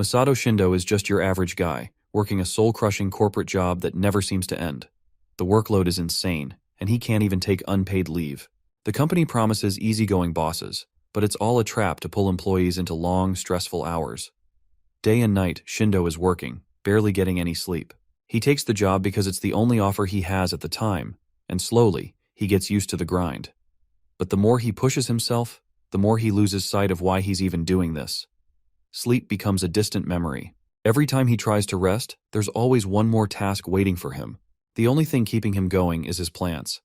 Masato Shindo is just your average guy, working a soul-crushing corporate job that never seems to end. The workload is insane, and he can't even take unpaid leave. The company promises easygoing bosses, but it's all a trap to pull employees into long, stressful hours. Day and night, Shindo is working, barely getting any sleep. He takes the job because it's the only offer he has at the time, and slowly, he gets used to the grind. But the more he pushes himself, the more he loses sight of why he's even doing this. Sleep becomes a distant memory. Every time he tries to rest, there's always one more task waiting for him. The only thing keeping him going is his plants.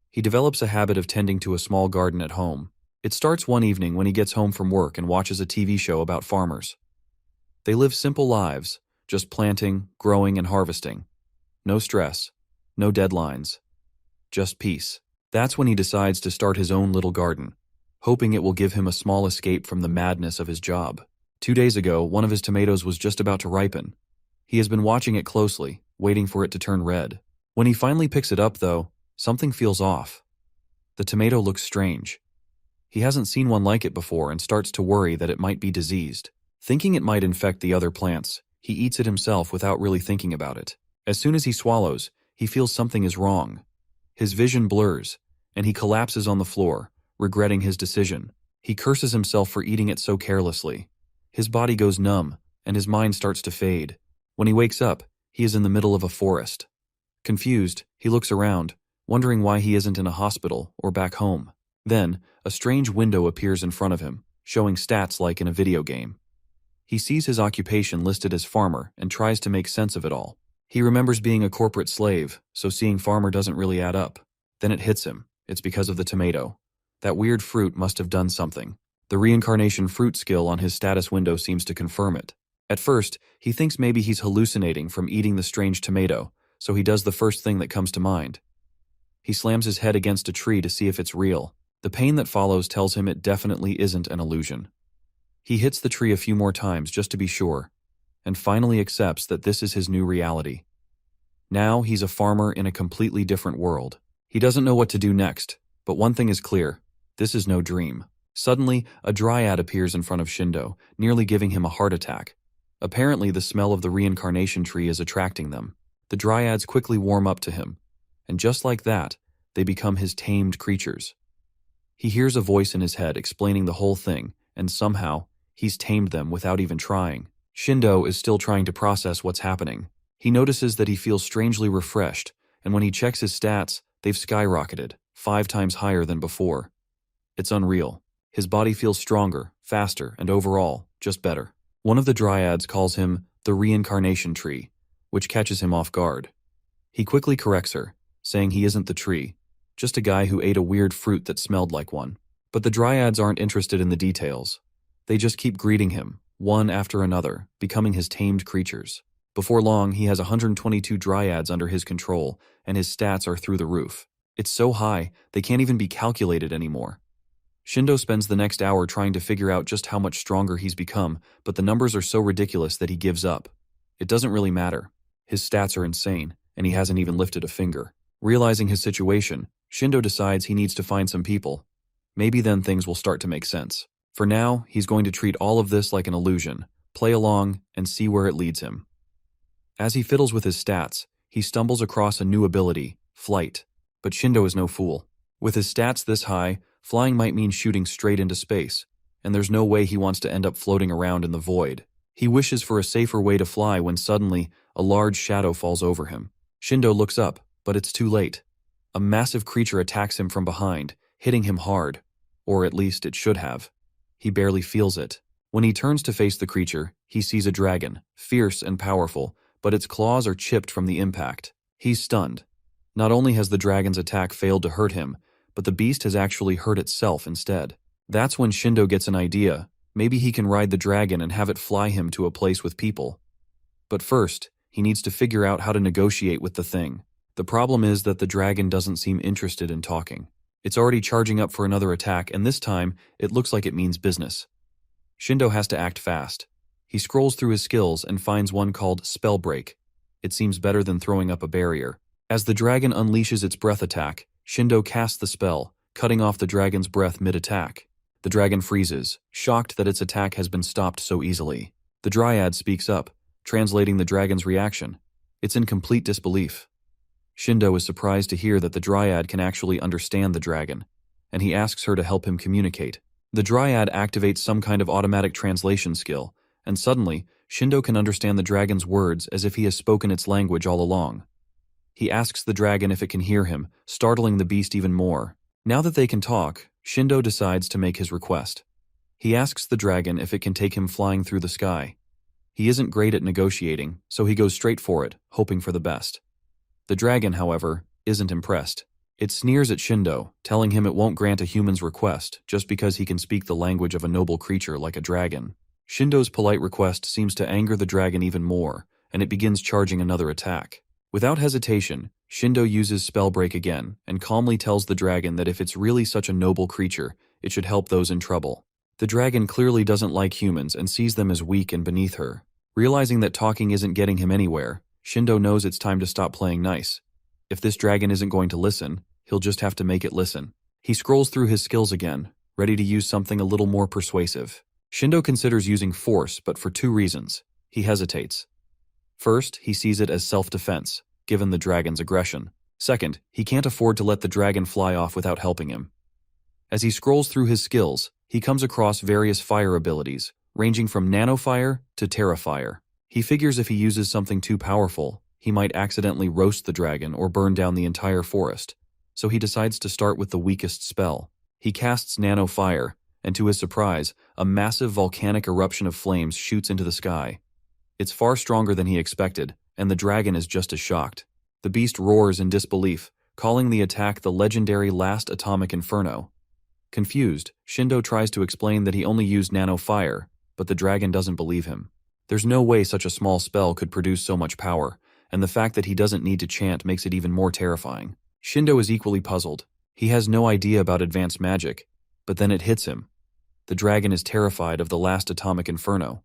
He develops a habit of tending to a small garden at home. It starts one evening when he gets home from work and watches a TV show about farmers. They live simple lives, just planting, growing, and harvesting. No stress, no deadlines, just peace. That's when he decides to start his own little garden, hoping it will give him a small escape from the madness of his job. 2 days ago, one of his tomatoes was just about to ripen. He has been watching it closely, waiting for it to turn red. When he finally picks it up, though, something feels off. The tomato looks strange. He hasn't seen one like it before and starts to worry that it might be diseased. Thinking it might infect the other plants, he eats it himself without really thinking about it. As soon as he swallows, he feels something is wrong. His vision blurs, and he collapses on the floor, regretting his decision. He curses himself for eating it so carelessly. His body goes numb, and his mind starts to fade. When he wakes up, he is in the middle of a forest. Confused, he looks around, wondering why he isn't in a hospital or back home. Then, a strange window appears in front of him, showing stats like in a video game. He sees his occupation listed as farmer and tries to make sense of it all. He remembers being a corporate slave, so seeing farmer doesn't really add up. Then it hits him. It's because of the tomato. That weird fruit must have done something. The reincarnation fruit skill on his status window seems to confirm it. At first, he thinks maybe he's hallucinating from eating the strange tomato, so he does the first thing that comes to mind. He slams his head against a tree to see if it's real. The pain that follows tells him it definitely isn't an illusion. He hits the tree a few more times just to be sure, and finally accepts that this is his new reality. Now he's a farmer in a completely different world. He doesn't know what to do next, but one thing is clear: this is no dream. Suddenly, a dryad appears in front of Shindo, nearly giving him a heart attack. Apparently, the smell of the reincarnation tree is attracting them. The dryads quickly warm up to him, and just like that, they become his tamed creatures. He hears a voice in his head explaining the whole thing, and somehow, he's tamed them without even trying. Shindo is still trying to process what's happening. He notices that he feels strangely refreshed, and when he checks his stats, they've skyrocketed, 5 times higher than before. It's unreal. His body feels stronger, faster, and overall, just better. One of the dryads calls him the reincarnation tree, which catches him off guard. He quickly corrects her, saying he isn't the tree, just a guy who ate a weird fruit that smelled like one. But the dryads aren't interested in the details. They just keep greeting him, one after another, becoming his tamed creatures. Before long, he has 122 dryads under his control, and his stats are through the roof. It's so high, they can't even be calculated anymore. Shindo spends the next hour trying to figure out just how much stronger he's become, but the numbers are so ridiculous that he gives up. It doesn't really matter. His stats are insane, and he hasn't even lifted a finger. Realizing his situation, Shindo decides he needs to find some people. Maybe then things will start to make sense. For now, he's going to treat all of this like an illusion, play along, and see where it leads him. As he fiddles with his stats, he stumbles across a new ability, flight. But Shindo is no fool. With his stats this high, flying might mean shooting straight into space, and there's no way he wants to end up floating around in the void. He wishes for a safer way to fly when suddenly, a large shadow falls over him. Shindo looks up, but it's too late. A massive creature attacks him from behind, hitting him hard. Or at least it should have. He barely feels it. When he turns to face the creature, he sees a dragon, fierce and powerful, but its claws are chipped from the impact. He's stunned. Not only has the dragon's attack failed to hurt him, but the beast has actually hurt itself instead. That's when Shindo gets an idea. Maybe he can ride the dragon and have it fly him to a place with people. But first, he needs to figure out how to negotiate with the thing. The problem is that the dragon doesn't seem interested in talking. It's already charging up for another attack, and this time, it looks like it means business. Shindo has to act fast. He scrolls through his skills and finds one called Spell Break. It seems better than throwing up a barrier. As the dragon unleashes its breath attack, Shindo casts the spell, cutting off the dragon's breath mid-attack. The dragon freezes, shocked that its attack has been stopped so easily. The dryad speaks up, translating the dragon's reaction. It's in complete disbelief. Shindo is surprised to hear that the dryad can actually understand the dragon, and he asks her to help him communicate. The dryad activates some kind of automatic translation skill, and suddenly, Shindo can understand the dragon's words as if he has spoken its language all along. He asks the dragon if it can hear him, startling the beast even more. Now that they can talk, Shindo decides to make his request. He asks the dragon if it can take him flying through the sky. He isn't great at negotiating, so he goes straight for it, hoping for the best. The dragon, however, isn't impressed. It sneers at Shindo, telling him it won't grant a human's request just because he can speak the language of a noble creature like a dragon. Shindo's polite request seems to anger the dragon even more, and it begins charging another attack. Without hesitation, Shindo uses Spellbreak again and calmly tells the dragon that if it's really such a noble creature, it should help those in trouble. The dragon clearly doesn't like humans and sees them as weak and beneath her. Realizing that talking isn't getting him anywhere, Shindo knows it's time to stop playing nice. If this dragon isn't going to listen, he'll just have to make it listen. He scrolls through his skills again, ready to use something a little more persuasive. Shindo considers using force, but for 2 reasons. He hesitates. First, he sees it as self-defense, given the dragon's aggression. Second, he can't afford to let the dragon fly off without helping him. As he scrolls through his skills, he comes across various fire abilities, ranging from nanofire to terrafire. He figures if he uses something too powerful, he might accidentally roast the dragon or burn down the entire forest, so he decides to start with the weakest spell. He casts nanofire, and to his surprise, a massive volcanic eruption of flames shoots into the sky. It's far stronger than he expected, and the dragon is just as shocked. The beast roars in disbelief, calling the attack the legendary Last Atomic Inferno. Confused, Shindo tries to explain that he only used nanofire, but the dragon doesn't believe him. There's no way such a small spell could produce so much power, and the fact that he doesn't need to chant makes it even more terrifying. Shindo is equally puzzled. He has no idea about advanced magic, but then it hits him. The dragon is terrified of the Last Atomic Inferno.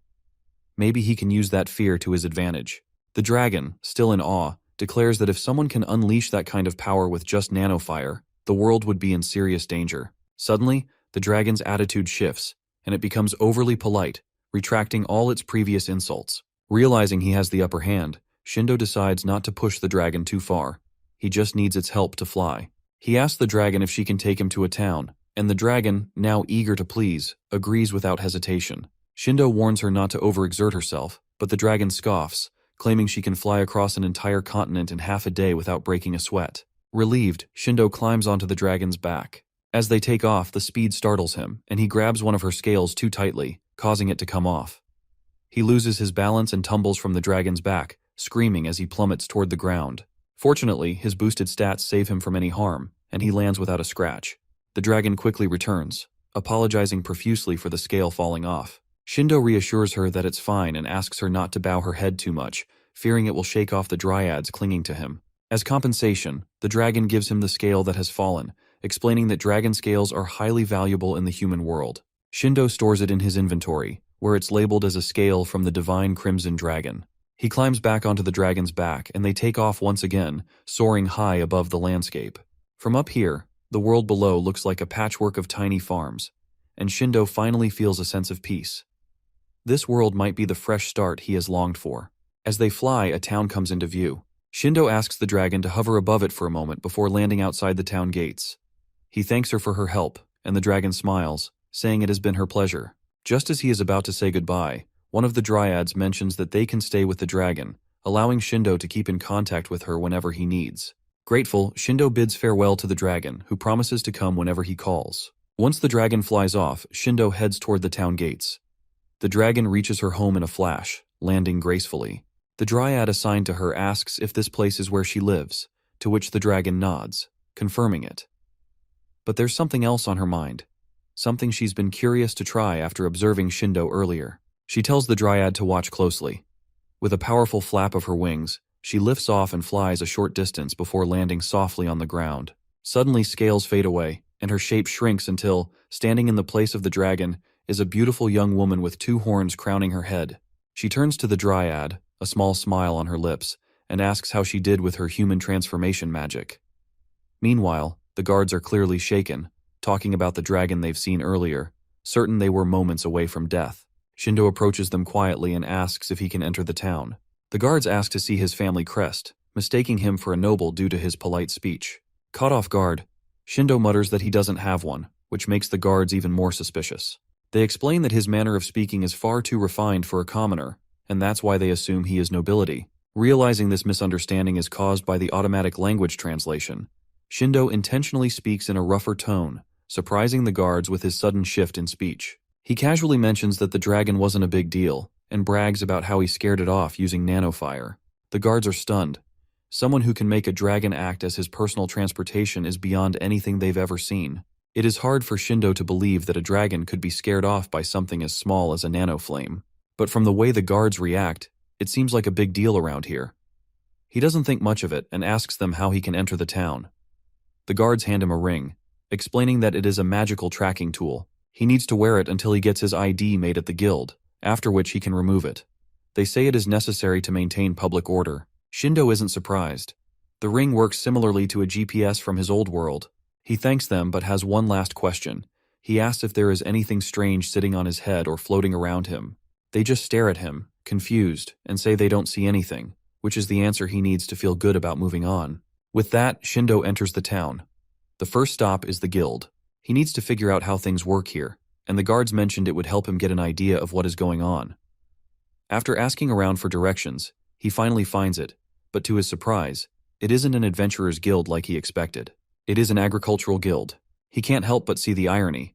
Maybe he can use that fear to his advantage. The dragon, still in awe, declares that if someone can unleash that kind of power with just nanofire, the world would be in serious danger. Suddenly, the dragon's attitude shifts, and it becomes overly polite, retracting all its previous insults. Realizing he has the upper hand, Shindo decides not to push the dragon too far. He just needs its help to fly. He asks the dragon if she can take him to a town, and the dragon, now eager to please, agrees without hesitation. Shindo warns her not to overexert herself, but the dragon scoffs, claiming she can fly across an entire continent in half a day without breaking a sweat. Relieved, Shindo climbs onto the dragon's back. As they take off, the speed startles him, and he grabs one of her scales too tightly, causing it to come off. He loses his balance and tumbles from the dragon's back, screaming as he plummets toward the ground. Fortunately, his boosted stats save him from any harm, and he lands without a scratch. The dragon quickly returns, apologizing profusely for the scale falling off. Shindo reassures her that it's fine and asks her not to bow her head too much, fearing it will shake off the dryads clinging to him. As compensation, the dragon gives him the scale that has fallen, explaining that dragon scales are highly valuable in the human world. Shindo stores it in his inventory, where it's labeled as a scale from the divine crimson dragon. He climbs back onto the dragon's back, and they take off once again, soaring high above the landscape. From up here, the world below looks like a patchwork of tiny farms, and Shindo finally feels a sense of peace. This world might be the fresh start he has longed for. As they fly, a town comes into view. Shindo asks the dragon to hover above it for a moment before landing outside the town gates. He thanks her for her help, and the dragon smiles, saying it has been her pleasure. Just as he is about to say goodbye, one of the dryads mentions that they can stay with the dragon, allowing Shindo to keep in contact with her whenever he needs. Grateful, Shindo bids farewell to the dragon, who promises to come whenever he calls. Once the dragon flies off, Shindo heads toward the town gates. The dragon reaches her home in a flash, landing gracefully. The dryad assigned to her asks if this place is where she lives, to which the dragon nods, confirming it. But there's something else on her mind, something she's been curious to try after observing Shindo earlier. She tells the dryad to watch closely. With a powerful flap of her wings, she lifts off and flies a short distance before landing softly on the ground. Suddenly, scales fade away, and her shape shrinks until, standing in the place of the dragon, is a beautiful young woman with 2 horns crowning her head. She turns to the dryad, a small smile on her lips, and asks how she did with her human transformation magic. Meanwhile, the guards are clearly shaken, talking about the dragon they've seen earlier, certain they were moments away from death. Shindo approaches them quietly and asks if he can enter the town. The guards ask to see his family crest, mistaking him for a noble due to his polite speech. Caught off guard, Shindo mutters that he doesn't have one, which makes the guards even more suspicious. They explain that his manner of speaking is far too refined for a commoner, and that's why they assume he is nobility. Realizing this misunderstanding is caused by the automatic language translation, Shindo intentionally speaks in a rougher tone, surprising the guards with his sudden shift in speech. He casually mentions that the dragon wasn't a big deal, and brags about how he scared it off using nanofire. The guards are stunned. Someone who can make a dragon act as his personal transportation is beyond anything they've ever seen. It is hard for Shindo to believe that a dragon could be scared off by something as small as a nanoflame. But from the way the guards react, it seems like a big deal around here. He doesn't think much of it and asks them how he can enter the town. The guards hand him a ring, explaining that it is a magical tracking tool. He needs to wear it until he gets his ID made at the guild, after which he can remove it. They say it is necessary to maintain public order. Shindo isn't surprised. The ring works similarly to a GPS from his old world. He thanks them but has one last question. He asks if there is anything strange sitting on his head or floating around him. They just stare at him, confused, and say they don't see anything, which is the answer he needs to feel good about moving on. With that, Shindo enters the town. The first stop is the guild. He needs to figure out how things work here, and the guards mentioned it would help him get an idea of what is going on. After asking around for directions, he finally finds it, but to his surprise, it isn't an adventurer's guild like he expected. It is an agricultural guild. He can't help but see the irony.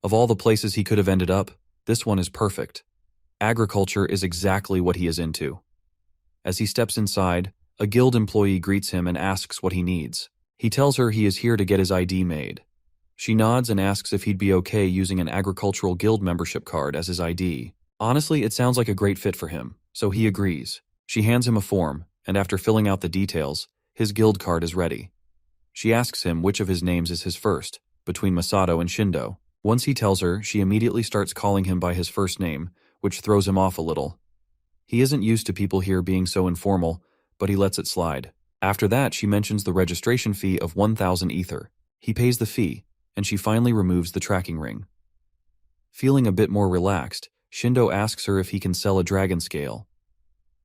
Of all the places he could have ended up, this one is perfect. Agriculture is exactly what he is into. As he steps inside, a guild employee greets him and asks what he needs. He tells her he is here to get his ID made. She nods and asks if he'd be okay using an agricultural guild membership card as his ID. Honestly, it sounds like a great fit for him, so he agrees. She hands him a form, and after filling out the details, his guild card is ready. She asks him which of his names is his first, between Masato and Shindo. Once he tells her, she immediately starts calling him by his first name, which throws him off a little. He isn't used to people here being so informal, but he lets it slide. After that, she mentions the registration fee of 1,000 ether. He pays the fee, and she finally removes the tracking ring. Feeling a bit more relaxed, Shindo asks her if he can sell a dragon scale.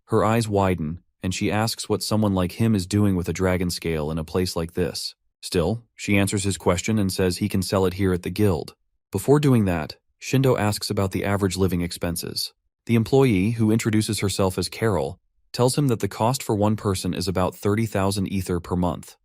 Her eyes widen, and she asks what someone like him is doing with a dragon scale in a place like this. Still, she answers his question and says he can sell it here at the guild. Before doing that, Shindo asks about the average living expenses. The employee, who introduces herself as Carol, tells him that the cost for one person is about 30,000 ether per month.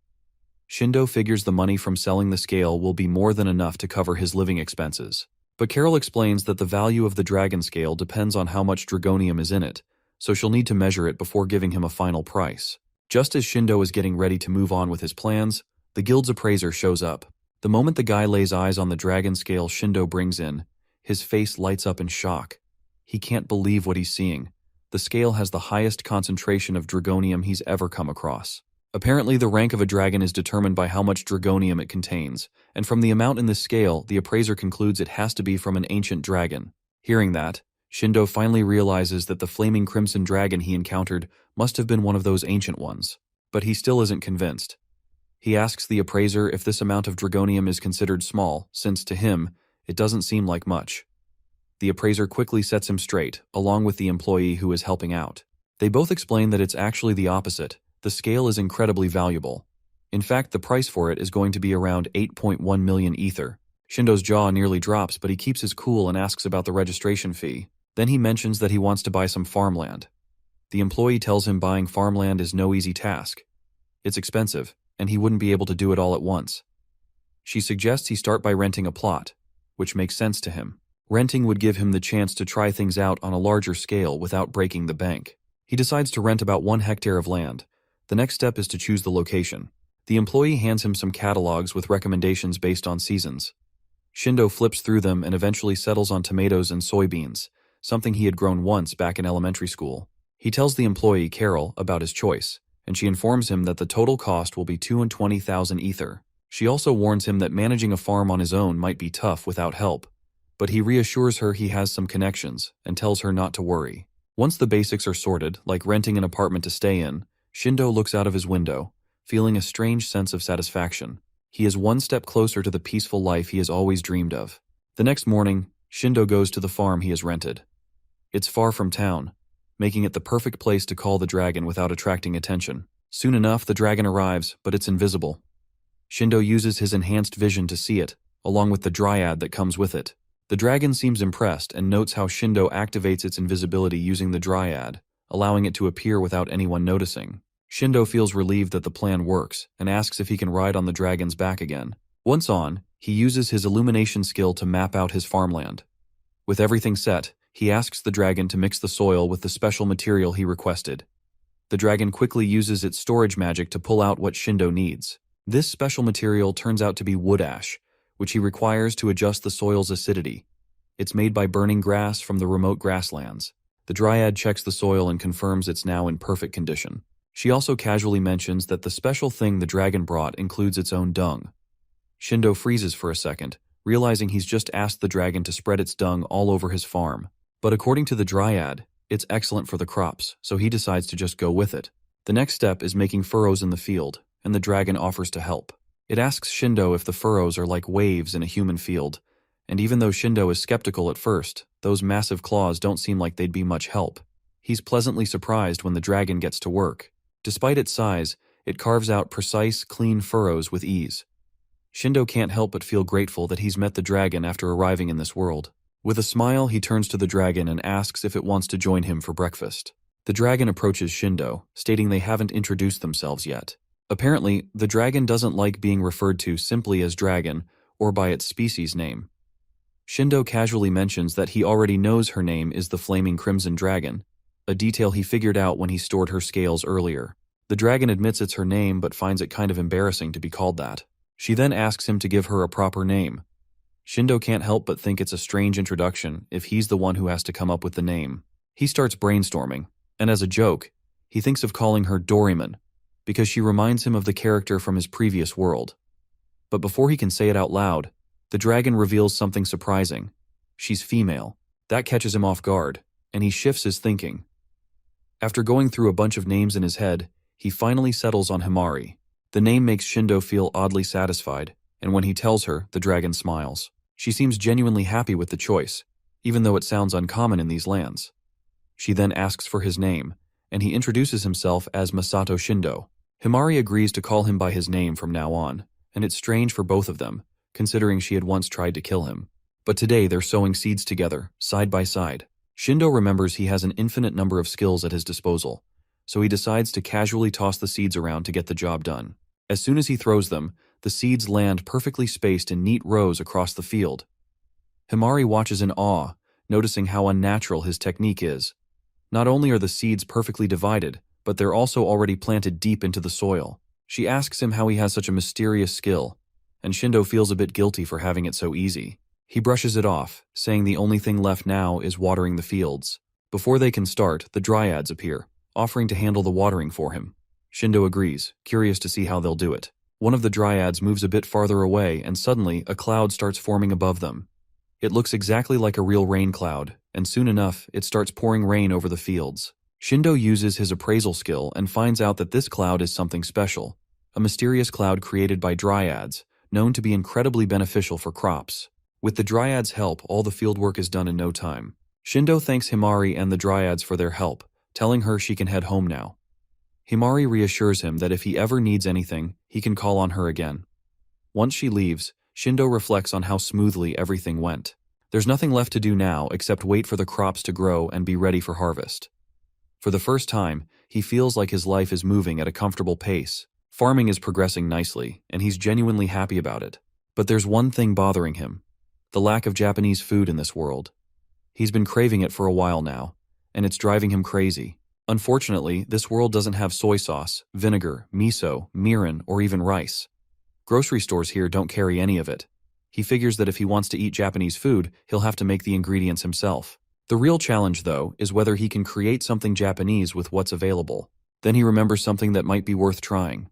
Shindo figures the money from selling the scale will be more than enough to cover his living expenses. But Carol explains that the value of the dragon scale depends on how much dragonium is in it, so she'll need to measure it before giving him a final price. Just as Shindo is getting ready to move on with his plans, the guild's appraiser shows up. The moment the guy lays eyes on the dragon scale Shindo brings in, his face lights up in shock. He can't believe what he's seeing. The scale has the highest concentration of dragonium he's ever come across. Apparently, the rank of a dragon is determined by how much dragonium it contains, and from the amount in this scale, the appraiser concludes it has to be from an ancient dragon. Hearing that, Shindo finally realizes that the flaming crimson dragon he encountered must have been one of those ancient ones. But he still isn't convinced. He asks the appraiser if this amount of dragonium is considered small, since to him, it doesn't seem like much. The appraiser quickly sets him straight, along with the employee who is helping out. They both explain that it's actually the opposite. The scale is incredibly valuable. In fact, the price for it is going to be around 8.1 million ether. Shindo's jaw nearly drops, but he keeps his cool and asks about the registration fee. Then he mentions that he wants to buy some farmland. The employee tells him buying farmland is no easy task. It's expensive, and he wouldn't be able to do it all at once. She suggests he start by renting a plot, which makes sense to him. Renting would give him the chance to try things out on a larger scale without breaking the bank. He decides to rent about 1 hectare of land. The next step is to choose the location. The employee hands him some catalogs with recommendations based on seasons. Shindo flips through them and eventually settles on tomatoes and soybeans, something he had grown once back in elementary school. He tells the employee, Carol, about his choice, and she informs him that the total cost will be 220,000 ether. She also warns him that managing a farm on his own might be tough without help, but he reassures her he has some connections and tells her not to worry. Once the basics are sorted, like renting an apartment to stay in, Shindo looks out of his window, feeling a strange sense of satisfaction. He is one step closer to the peaceful life he has always dreamed of. The next morning, Shindo goes to the farm he has rented. It's far from town, making it the perfect place to call the dragon without attracting attention. Soon enough, the dragon arrives, but it's invisible. Shindo uses his enhanced vision to see it, along with the dryad that comes with it. The dragon seems impressed and notes how Shindo activates its invisibility using the dryad, allowing it to appear without anyone noticing. Shindo feels relieved that the plan works and asks if he can ride on the dragon's back again. Once on, he uses his illumination skill to map out his farmland. With everything set, he asks the dragon to mix the soil with the special material he requested. The dragon quickly uses its storage magic to pull out what Shindo needs. This special material turns out to be wood ash, which he requires to adjust the soil's acidity. It's made by burning grass from the remote grasslands. The dryad checks the soil and confirms it's now in perfect condition. She also casually mentions that the special thing the dragon brought includes its own dung. Shindo freezes for a second, realizing he's just asked the dragon to spread its dung all over his farm. But according to the dryad, it's excellent for the crops, so he decides to just go with it. The next step is making furrows in the field, and the dragon offers to help. It asks Shindo if the furrows are like waves in a human field, and even though Shindo is skeptical at first, those massive claws don't seem like they'd be much help. He's pleasantly surprised when the dragon gets to work. Despite its size, it carves out precise, clean furrows with ease. Shindo can't help but feel grateful that he's met the dragon after arriving in this world. With a smile, he turns to the dragon and asks if it wants to join him for breakfast. The dragon approaches Shindo, stating they haven't introduced themselves yet. Apparently, the dragon doesn't like being referred to simply as dragon or by its species name. Shindo casually mentions that he already knows her name is the Flaming Crimson Dragon, a detail he figured out when he stored her scales earlier. The dragon admits it's her name but finds it kind of embarrassing to be called that. She then asks him to give her a proper name. Shindo can't help but think it's a strange introduction if he's the one who has to come up with the name. He starts brainstorming, and as a joke, he thinks of calling her Doraemon, because she reminds him of the character from his previous world. But before he can say it out loud, the dragon reveals something surprising. She's female. That catches him off guard, and he shifts his thinking. After going through a bunch of names in his head, he finally settles on Himari. The name makes Shindo feel oddly satisfied, and when he tells her, the dragon smiles. She seems genuinely happy with the choice, even though it sounds uncommon in these lands. She then asks for his name, and he introduces himself as Masato Shindo. Himari agrees to call him by his name from now on, and it's strange for both of them, considering she had once tried to kill him. But today they're sowing seeds together, side by side. Shindo remembers he has an infinite number of skills at his disposal, so he decides to casually toss the seeds around to get the job done. As soon as he throws them, the seeds land perfectly spaced in neat rows across the field. Himari watches in awe, noticing how unnatural his technique is. Not only are the seeds perfectly divided, but they're also already planted deep into the soil. She asks him how he has such a mysterious skill, and Shindo feels a bit guilty for having it so easy. He brushes it off, saying the only thing left now is watering the fields. Before they can start, the dryads appear, offering to handle the watering for him. Shindo agrees, curious to see how they'll do it. One of the dryads moves a bit farther away, and suddenly a cloud starts forming above them. It looks exactly like a real rain cloud, and soon enough, it starts pouring rain over the fields. Shindo uses his appraisal skill and finds out that this cloud is something special, a mysterious cloud created by dryads, known to be incredibly beneficial for crops. With the dryads' help, all the fieldwork is done in no time. Shindo thanks Himari and the dryads for their help, telling her she can head home now. Himari reassures him that if he ever needs anything, he can call on her again. Once she leaves, Shindo reflects on how smoothly everything went. There's nothing left to do now except wait for the crops to grow and be ready for harvest. For the first time, he feels like his life is moving at a comfortable pace. Farming is progressing nicely, and he's genuinely happy about it. But there's one thing bothering him: the lack of Japanese food in this world. He's been craving it for a while now, and it's driving him crazy. Unfortunately, this world doesn't have soy sauce, vinegar, miso, mirin, or even rice. Grocery stores here don't carry any of it. He figures that if he wants to eat Japanese food, he'll have to make the ingredients himself. The real challenge, though, is whether he can create something Japanese with what's available. Then he remembers something that might be worth trying.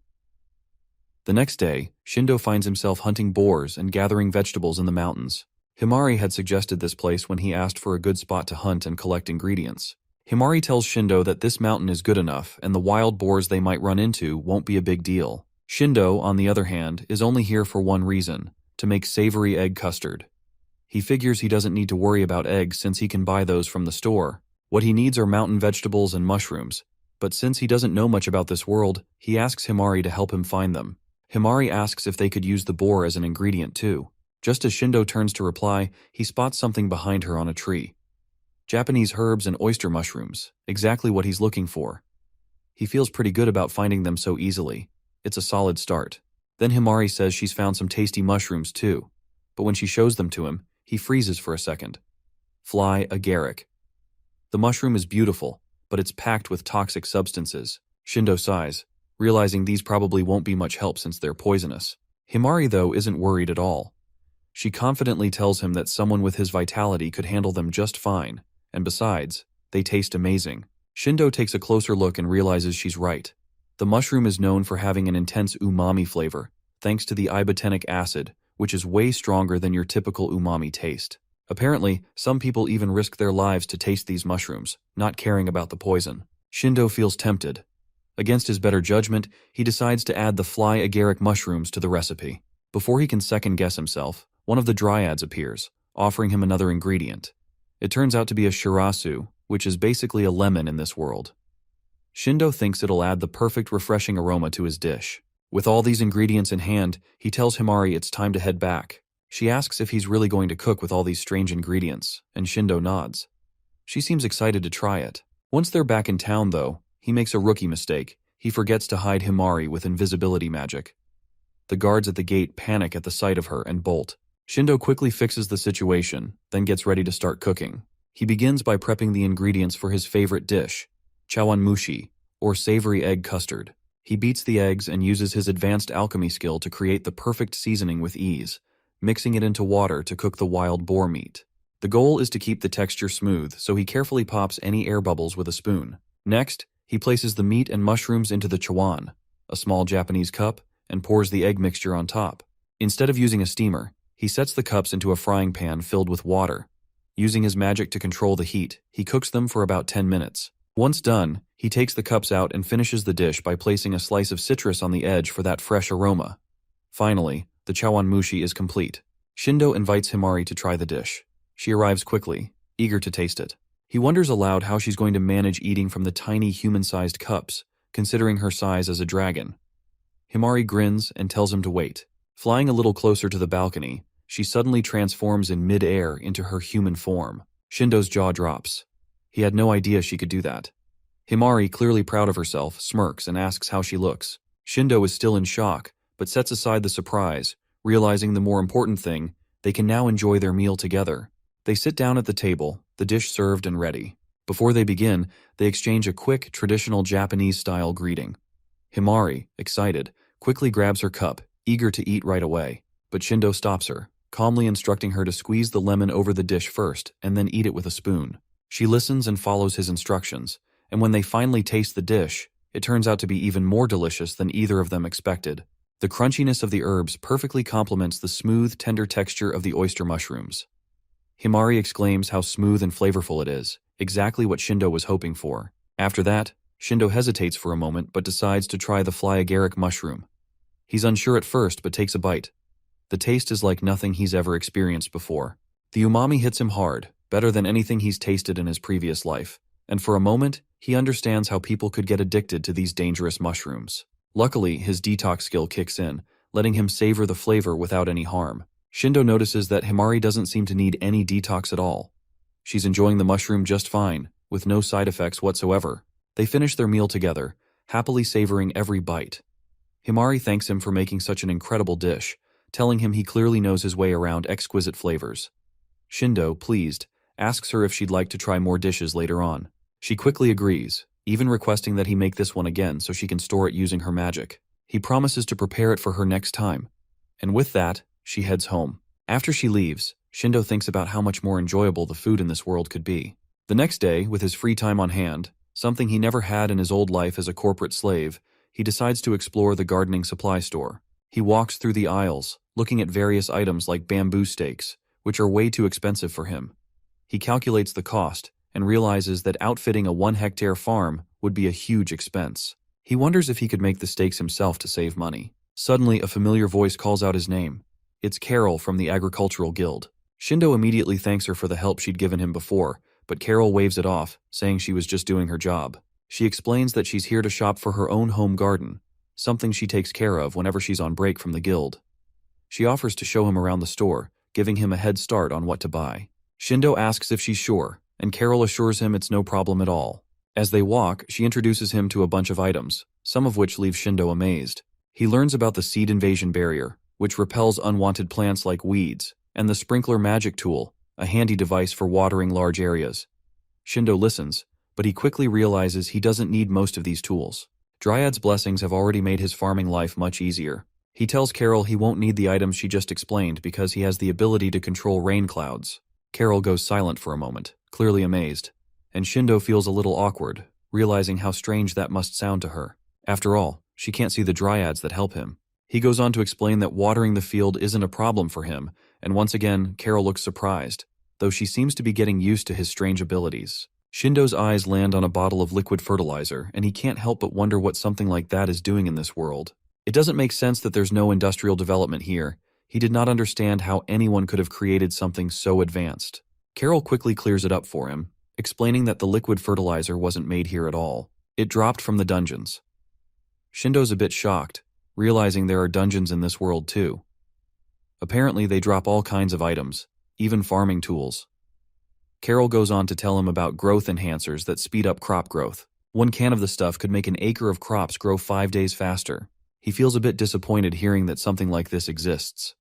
The next day, Shindo finds himself hunting boars and gathering vegetables in the mountains. Himari had suggested this place when he asked for a good spot to hunt and collect ingredients. Himari tells Shindo that this mountain is good enough and the wild boars they might run into won't be a big deal. Shindo, on the other hand, is only here for one reason: to make savory egg custard. He figures he doesn't need to worry about eggs since he can buy those from the store. What he needs are mountain vegetables and mushrooms, but since he doesn't know much about this world, he asks Himari to help him find them. Himari asks if they could use the boar as an ingredient too. Just as Shindo turns to reply, he spots something behind her on a tree. Japanese herbs and oyster mushrooms, exactly what he's looking for. He feels pretty good about finding them so easily. It's a solid start. Then Himari says she's found some tasty mushrooms too, but when she shows them to him, he freezes for a second. Fly agaric. The mushroom is beautiful, but it's packed with toxic substances. Shindo sighs, realizing these probably won't be much help since they're poisonous. Himari, though, isn't worried at all. She confidently tells him that someone with his vitality could handle them just fine, and besides, they taste amazing. Shindo takes a closer look and realizes she's right. The mushroom is known for having an intense umami flavor, thanks to the ibotenic acid, which is way stronger than your typical umami taste. Apparently, some people even risk their lives to taste these mushrooms, not caring about the poison. Shindo feels tempted. Against his better judgment, he decides to add the fly agaric mushrooms to the recipe. Before he can second-guess himself, one of the dryads appears, offering him another ingredient. It turns out to be a shirasu, which is basically a lemon in this world. Shindo thinks it'll add the perfect refreshing aroma to his dish. With all these ingredients in hand, he tells Himari it's time to head back. She asks if he's really going to cook with all these strange ingredients, and Shindo nods. She seems excited to try it. Once they're back in town, though, he makes a rookie mistake. He forgets to hide Himari with invisibility magic. The guards at the gate panic at the sight of her and bolt. Shindo quickly fixes the situation, then gets ready to start cooking. He begins by prepping the ingredients for his favorite dish, chawanmushi, or savory egg custard. He beats the eggs and uses his advanced alchemy skill to create the perfect seasoning with ease, mixing it into water to cook the wild boar meat. The goal is to keep the texture smooth, so he carefully pops any air bubbles with a spoon. Next, he places the meat and mushrooms into the chawan, a small Japanese cup, and pours the egg mixture on top. Instead of using a steamer, he sets the cups into a frying pan filled with water. Using his magic to control the heat, he cooks them for about 10 minutes. Once done, he takes the cups out and finishes the dish by placing a slice of citrus on the edge for that fresh aroma. Finally, the chawanmushi is complete. Shindo invites Himari to try the dish. She arrives quickly, eager to taste it. He wonders aloud how she's going to manage eating from the tiny human-sized cups, considering her size as a dragon. Himari grins and tells him to wait. Flying a little closer to the balcony, she suddenly transforms in mid-air into her human form. Shindo's jaw drops. He had no idea she could do that. Himari, clearly proud of herself, smirks and asks how she looks. Shindo is still in shock, but sets aside the surprise, realizing the more important thing, they can now enjoy their meal together. They sit down at the table, the dish served and ready. Before they begin, they exchange a quick, traditional Japanese-style greeting. Himari, excited, quickly grabs her cup, eager to eat right away. But Shindo stops her, calmly instructing her to squeeze the lemon over the dish first and then eat it with a spoon. She listens and follows his instructions, and when they finally taste the dish, it turns out to be even more delicious than either of them expected. The crunchiness of the herbs perfectly complements the smooth, tender texture of the oyster mushrooms. Himari exclaims how smooth and flavorful it is, exactly what Shindo was hoping for. After that, Shindo hesitates for a moment but decides to try the fly agaric mushroom. He's unsure at first but takes a bite. The taste is like nothing he's ever experienced before. The umami hits him hard, better than anything he's tasted in his previous life, and for a moment, he understands how people could get addicted to these dangerous mushrooms. Luckily, his detox skill kicks in, letting him savor the flavor without any harm. Shindo notices that Himari doesn't seem to need any detox at all. She's enjoying the mushroom just fine, with no side effects whatsoever. They finish their meal together, happily savoring every bite. Himari thanks him for making such an incredible dish, telling him he clearly knows his way around exquisite flavors. Shindo, pleased, asks her if she'd like to try more dishes later on. She quickly agrees, even requesting that he make this one again so she can store it using her magic. He promises to prepare it for her next time. And with that, she heads home. After she leaves, Shindo thinks about how much more enjoyable the food in this world could be. The next day, with his free time on hand, something he never had in his old life as a corporate slave, he decides to explore the gardening supply store. He walks through the aisles, looking at various items like bamboo stakes, which are way too expensive for him. He calculates the cost and realizes that outfitting a 1-hectare farm would be a huge expense. He wonders if he could make the stakes himself to save money. Suddenly, a familiar voice calls out his name. It's Carol from the Agricultural Guild. Shindo immediately thanks her for the help she'd given him before, but Carol waves it off, saying she was just doing her job. She explains that she's here to shop for her own home garden, something she takes care of whenever she's on break from the guild. She offers to show him around the store, giving him a head start on what to buy. Shindo asks if she's sure, and Carol assures him it's no problem at all. As they walk, she introduces him to a bunch of items, some of which leave Shindo amazed. He learns about the seed invasion barrier, which repels unwanted plants like weeds, and the sprinkler magic tool, a handy device for watering large areas. Shindo listens, but he quickly realizes he doesn't need most of these tools. Dryad's blessings have already made his farming life much easier. He tells Carol he won't need the items she just explained because he has the ability to control rain clouds. Carol goes silent for a moment, clearly amazed, and Shindo feels a little awkward, realizing how strange that must sound to her. After all, she can't see the dryads that help him. He goes on to explain that watering the field isn't a problem for him, and once again, Carol looks surprised, though she seems to be getting used to his strange abilities. Shindo's eyes land on a bottle of liquid fertilizer, and he can't help but wonder what something like that is doing in this world. It doesn't make sense that there's no industrial development here. He did not understand how anyone could have created something so advanced. Carol quickly clears it up for him, explaining that the liquid fertilizer wasn't made here at all. It dropped from the dungeons. Shindo's a bit shocked, realizing there are dungeons in this world too. Apparently they drop all kinds of items, even farming tools. Carol goes on to tell him about growth enhancers that speed up crop growth. 1 can of the stuff could make an acre of crops grow 5 days faster. He feels a bit disappointed hearing that something like this exists.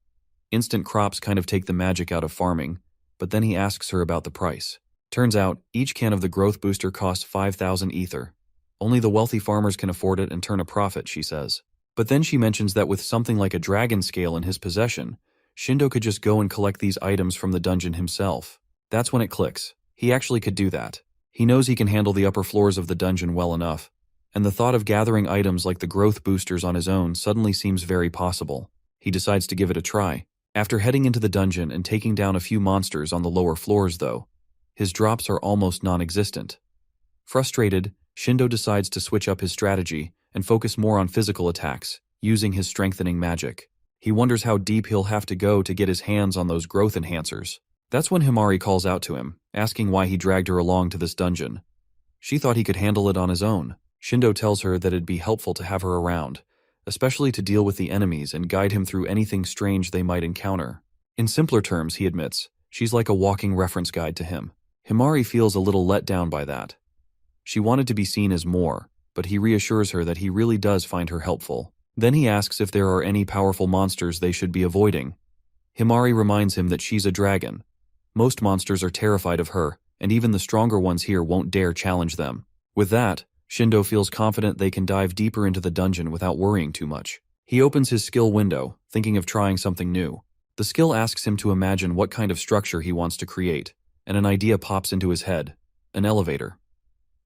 Instant crops kind of take the magic out of farming, but then he asks her about the price. Turns out, each can of the growth booster costs 5,000 ether. Only the wealthy farmers can afford it and turn a profit, she says. But then she mentions that with something like a dragon scale in his possession, Shindo could just go and collect these items from the dungeon himself. That's when it clicks. He actually could do that. He knows he can handle the upper floors of the dungeon well enough, and the thought of gathering items like the growth boosters on his own suddenly seems very possible. He decides to give it a try. After heading into the dungeon and taking down a few monsters on the lower floors though, his drops are almost non-existent. Frustrated, Shindo decides to switch up his strategy and focus more on physical attacks, using his strengthening magic. He wonders how deep he'll have to go to get his hands on those growth enhancers. That's when Himari calls out to him, asking why he dragged her along to this dungeon. She thought he could handle it on his own. Shindo tells her that it'd be helpful to have her around, especially to deal with the enemies and guide him through anything strange they might encounter. In simpler terms, he admits, she's like a walking reference guide to him. Himari feels a little let down by that. She wanted to be seen as more, but he reassures her that he really does find her helpful. Then he asks if there are any powerful monsters they should be avoiding. Himari reminds him that she's a dragon. Most monsters are terrified of her, and even the stronger ones here won't dare challenge them. With that, Shindo feels confident they can dive deeper into the dungeon without worrying too much. He opens his skill window, thinking of trying something new. The skill asks him to imagine what kind of structure he wants to create, and an idea pops into his head: an elevator.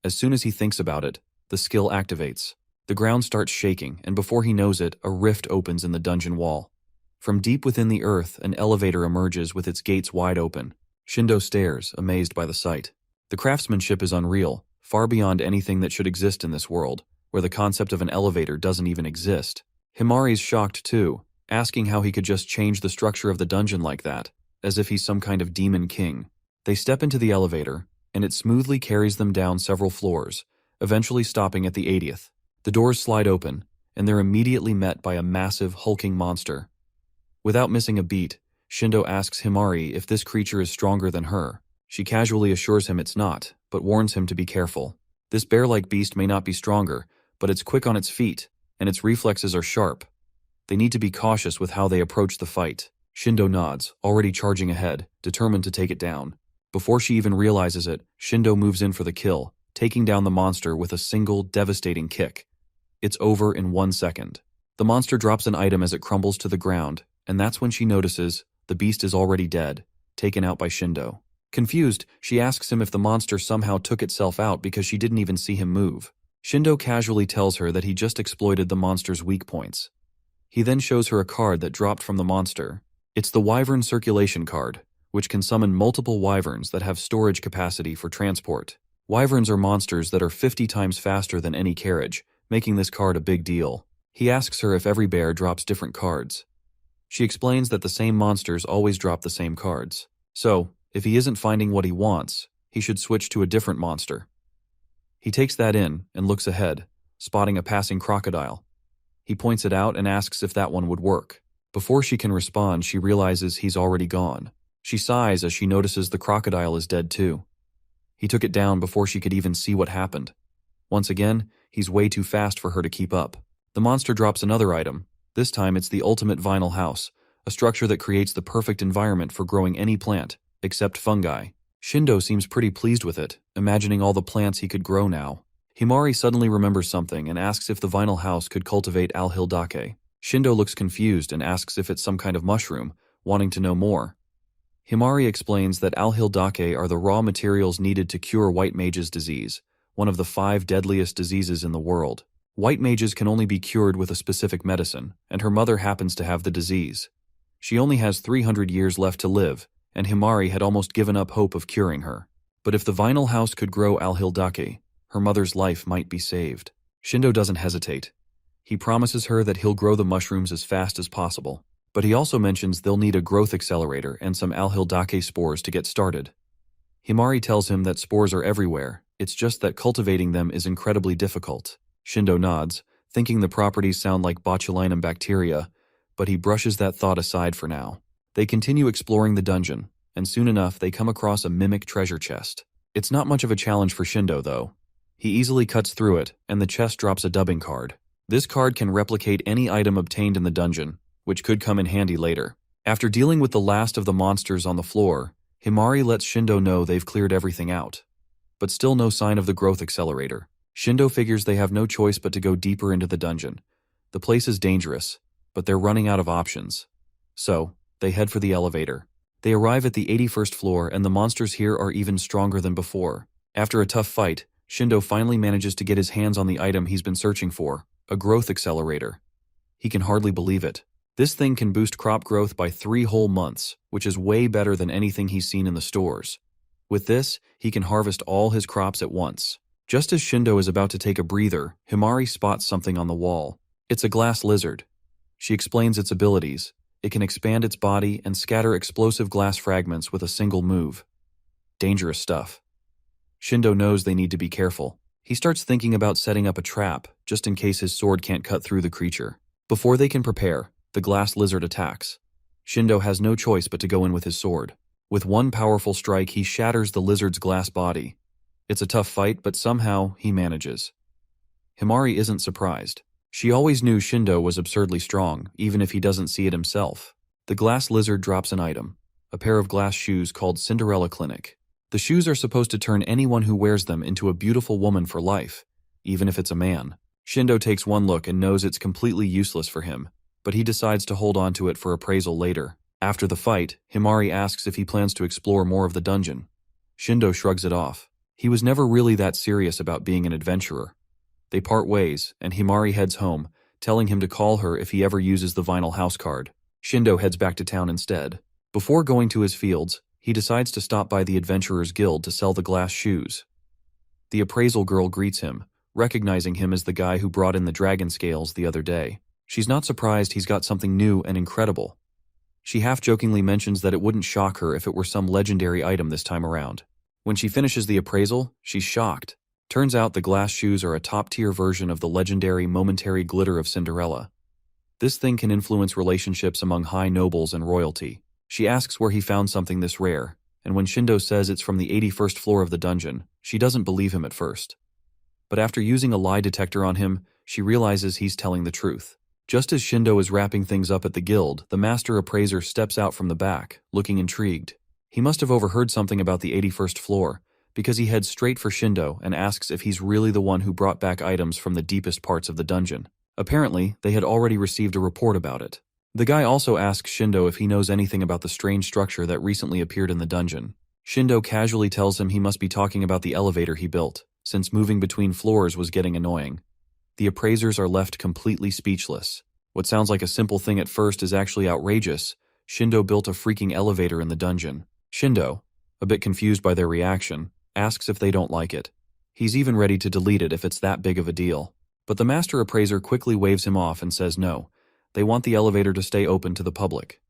As soon as he thinks about it, the skill activates. The ground starts shaking, and before he knows it, a rift opens in the dungeon wall. From deep within the earth, an elevator emerges with its gates wide open. Shindo stares, amazed by the sight. The craftsmanship is unreal, far beyond anything that should exist in this world, where the concept of an elevator doesn't even exist. Himari's shocked too, asking how he could just change the structure of the dungeon like that, as if he's some kind of demon king. They step into the elevator, and it smoothly carries them down several floors, eventually stopping at the 80th. The doors slide open, and they're immediately met by a massive, hulking monster. Without missing a beat, Shindo asks Himari if this creature is stronger than her. She casually assures him it's not, but warns him to be careful. This bear-like beast may not be stronger, but it's quick on its feet, and its reflexes are sharp. They need to be cautious with how they approach the fight. Shindo nods, already charging ahead, determined to take it down. Before she even realizes it, Shindo moves in for the kill, taking down the monster with a single, devastating kick. It's over in 1 second. The monster drops an item as it crumbles to the ground, and that's when she notices the beast is already dead, taken out by Shindo. Confused, she asks him if the monster somehow took itself out because she didn't even see him move. Shindo casually tells her that he just exploited the monster's weak points. He then shows her a card that dropped from the monster. It's the Wyvern Circulation card, which can summon multiple wyverns that have storage capacity for transport. Wyverns are monsters that are 50 times faster than any carriage, making this card a big deal. He asks her if every bear drops different cards. She explains that the same monsters always drop the same cards. So, if he isn't finding what he wants, he should switch to a different monster. He takes that in and looks ahead, spotting a passing crocodile. He points it out and asks if that one would work. Before she can respond, she realizes he's already gone. She sighs as she notices the crocodile is dead too. He took it down before she could even see what happened. Once again, he's way too fast for her to keep up. The monster drops another item. This time it's the ultimate vinyl house, a structure that creates the perfect environment for growing any plant, except fungi. Shindo seems pretty pleased with it, imagining all the plants he could grow now. Himari suddenly remembers something and asks if the vinyl house could cultivate alhildake. Shindo looks confused and asks if it's some kind of mushroom, wanting to know more. Himari explains that alhildake are the raw materials needed to cure white mage's disease, one of the 5 deadliest diseases in the world. White mages can only be cured with a specific medicine, and her mother happens to have the disease. She only has 300 years left to live, and Himari had almost given up hope of curing her. But if the vinyl house could grow alhildake, her mother's life might be saved. Shindo doesn't hesitate. He promises her that he'll grow the mushrooms as fast as possible. But he also mentions they'll need a growth accelerator and some alhildake spores to get started. Himari tells him that spores are everywhere, it's just that cultivating them is incredibly difficult. Shindo nods, thinking the properties sound like botulinum bacteria, but he brushes that thought aside for now. They continue exploring the dungeon, and soon enough they come across a mimic treasure chest. It's not much of a challenge for Shindo, though. He easily cuts through it, and the chest drops a dubbing card. This card can replicate any item obtained in the dungeon, which could come in handy later. After dealing with the last of the monsters on the floor, Himari lets Shindo know they've cleared everything out. But still no sign of the growth accelerator. Shindo figures they have no choice but to go deeper into the dungeon. The place is dangerous, but they're running out of options. So, they head for the elevator. They arrive at the 81st floor, and the monsters here are even stronger than before. After a tough fight, Shindo finally manages to get his hands on the item he's been searching for, a growth accelerator. He can hardly believe it. This thing can boost crop growth by 3 whole months, which is way better than anything he's seen in the stores. With this, he can harvest all his crops at once. Just as Shindo is about to take a breather, Himari spots something on the wall. It's a glass lizard. She explains its abilities. It can expand its body and scatter explosive glass fragments with a single move. Dangerous stuff. Shindo knows they need to be careful. He starts thinking about setting up a trap, just in case his sword can't cut through the creature. Before they can prepare, the glass lizard attacks. Shindo has no choice but to go in with his sword. With one powerful strike, he shatters the lizard's glass body. It's a tough fight, but somehow he manages. Himari isn't surprised. She always knew Shindo was absurdly strong, even if he doesn't see it himself. The glass lizard drops an item, a pair of glass shoes called Cinderella Clinic. The shoes are supposed to turn anyone who wears them into a beautiful woman for life, even if it's a man. Shindo takes one look and knows it's completely useless for him, but he decides to hold on to it for appraisal later. After the fight, Himari asks if he plans to explore more of the dungeon. Shindo shrugs it off. He was never really that serious about being an adventurer. They part ways, and Himari heads home, telling him to call her if he ever uses the vinyl house card. Shindo heads back to town instead. Before going to his fields, he decides to stop by the Adventurers Guild to sell the glass shoes. The appraisal girl greets him, recognizing him as the guy who brought in the dragon scales the other day. She's not surprised he's got something new and incredible. She half-jokingly mentions that it wouldn't shock her if it were some legendary item this time around. When she finishes the appraisal, she's shocked. Turns out the glass shoes are a top-tier version of the legendary momentary glitter of Cinderella. This thing can influence relationships among high nobles and royalty. She asks where he found something this rare, and when Shindo says it's from the 81st floor of the dungeon, she doesn't believe him at first. But after using a lie detector on him, she realizes he's telling the truth. Just as Shindo is wrapping things up at the guild, the master appraiser steps out from the back, looking intrigued. He must have overheard something about the 81st floor, because he heads straight for Shindo and asks if he's really the one who brought back items from the deepest parts of the dungeon. Apparently, they had already received a report about it. The guy also asks Shindo if he knows anything about the strange structure that recently appeared in the dungeon. Shindo casually tells him he must be talking about the elevator he built, since moving between floors was getting annoying. The appraisers are left completely speechless. What sounds like a simple thing at first is actually outrageous. Shindo built a freaking elevator in the dungeon. Shindo, a bit confused by their reaction, asks if they don't like it. He's even ready to delete it if it's that big of a deal. But the master appraiser quickly waves him off and says no. They want the elevator to stay open to the public.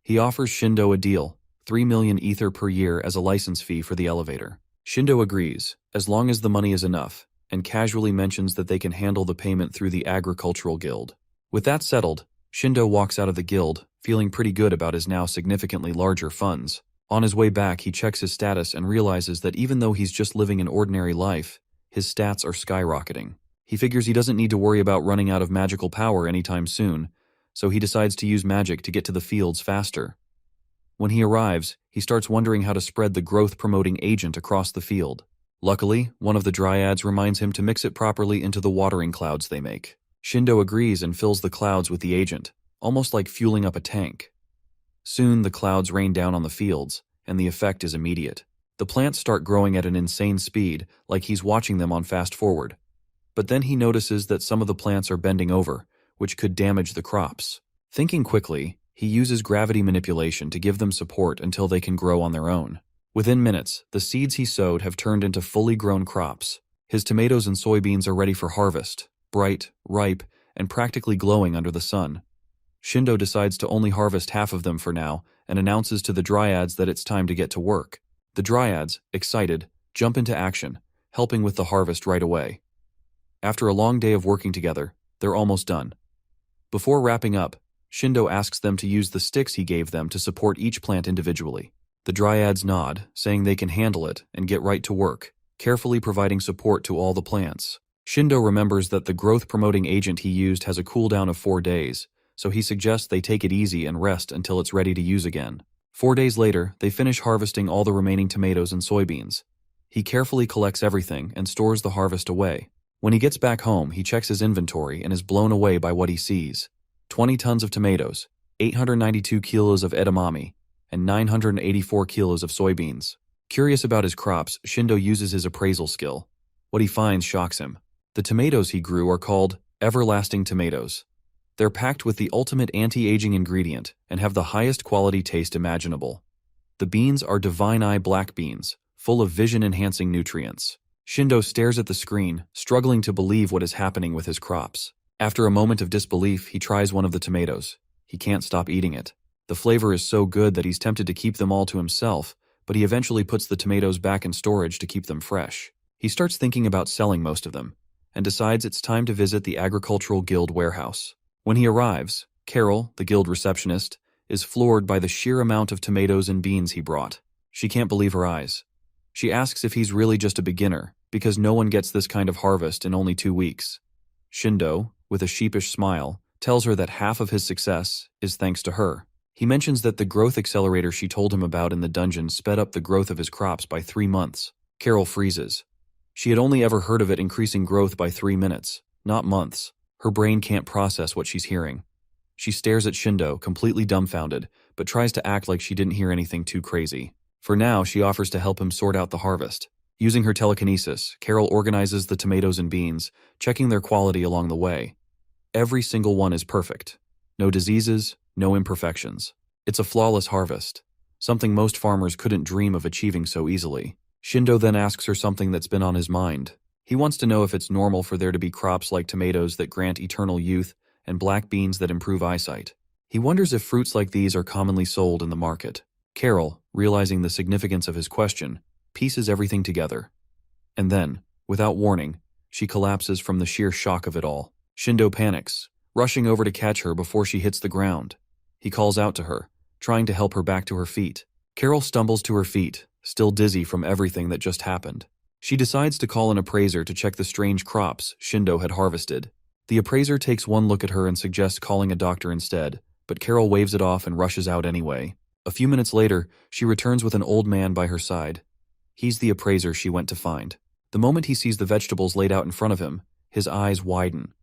He offers Shindo a deal, 3 million ether per year as a license fee for the elevator. Shindo agrees, as long as the money is enough, and casually mentions that they can handle the payment through the agricultural guild. With that settled, Shindo walks out of the guild, feeling pretty good about his now significantly larger funds. On his way back, he checks his status and realizes that even though he's just living an ordinary life, his stats are skyrocketing. He figures he doesn't need to worry about running out of magical power anytime soon, so he decides to use magic to get to the fields faster. When he arrives, he starts wondering how to spread the growth-promoting agent across the field. Luckily, one of the dryads reminds him to mix it properly into the watering clouds they make. Shindo agrees and fills the clouds with the agent, almost like fueling up a tank. Soon, the clouds rain down on the fields, and the effect is immediate. The plants start growing at an insane speed, like he's watching them on fast forward. But then he notices that some of the plants are bending over, which could damage the crops. Thinking quickly, he uses gravity manipulation to give them support until they can grow on their own. Within minutes, the seeds he sowed have turned into fully grown crops. His tomatoes and soybeans are ready for harvest, bright, ripe, and practically glowing under the sun. Shindo decides to only harvest half of them for now and announces to the dryads that it's time to get to work. The dryads, excited, jump into action, helping with the harvest right away. After a long day of working together, they're almost done. Before wrapping up, Shindo asks them to use the sticks he gave them to support each plant individually. The dryads nod, saying they can handle it and get right to work, carefully providing support to all the plants. Shindo remembers that the growth-promoting agent he used has a cooldown of 4 days, so he suggests they take it easy and rest until it's ready to use again. 4 days later, they finish harvesting all the remaining tomatoes and soybeans. He carefully collects everything and stores the harvest away. When he gets back home, he checks his inventory and is blown away by what he sees. 20 tons of tomatoes, 892 kilos of edamame, and 984 kilos of soybeans. Curious about his crops, Shindo uses his appraisal skill. What he finds shocks him. The tomatoes he grew are called everlasting tomatoes. They're packed with the ultimate anti-aging ingredient and have the highest quality taste imaginable. The beans are Divine Eye black beans, full of vision-enhancing nutrients. Shindo stares at the screen, struggling to believe what is happening with his crops. After a moment of disbelief, he tries one of the tomatoes. He can't stop eating it. The flavor is so good that he's tempted to keep them all to himself, but he eventually puts the tomatoes back in storage to keep them fresh. He starts thinking about selling most of them, and decides it's time to visit the Agricultural Guild warehouse. When he arrives, Carol, the guild receptionist, is floored by the sheer amount of tomatoes and beans he brought. She can't believe her eyes. She asks if he's really just a beginner, because no one gets this kind of harvest in only 2 weeks. Shindo, with a sheepish smile, tells her that half of his success is thanks to her. He mentions that the growth accelerator she told him about in the dungeon sped up the growth of his crops by 3 months. Carol freezes. She had only ever heard of it increasing growth by 3 minutes, not months. Her brain can't process what she's hearing. She stares at Shindo, completely dumbfounded, but tries to act like she didn't hear anything too crazy. For now, she offers to help him sort out the harvest. Using her telekinesis, Carol organizes the tomatoes and beans, checking their quality along the way. Every single one is perfect. No diseases, no imperfections. It's a flawless harvest, something most farmers couldn't dream of achieving so easily. Shindo then asks her something that's been on his mind. He wants to know if it's normal for there to be crops like tomatoes that grant eternal youth and black beans that improve eyesight. He wonders if fruits like these are commonly sold in the market. Carol, realizing the significance of his question, pieces everything together. And then, without warning, she collapses from the sheer shock of it all. Shindo panics, rushing over to catch her before she hits the ground. He calls out to her, trying to help her back to her feet. Carol stumbles to her feet, still dizzy from everything that just happened. She decides to call an appraiser to check the strange crops Shindo had harvested. The appraiser takes one look at her and suggests calling a doctor instead, but Carol waves it off and rushes out anyway. A few minutes later, she returns with an old man by her side. He's the appraiser she went to find. The moment he sees the vegetables laid out in front of him, his eyes widen.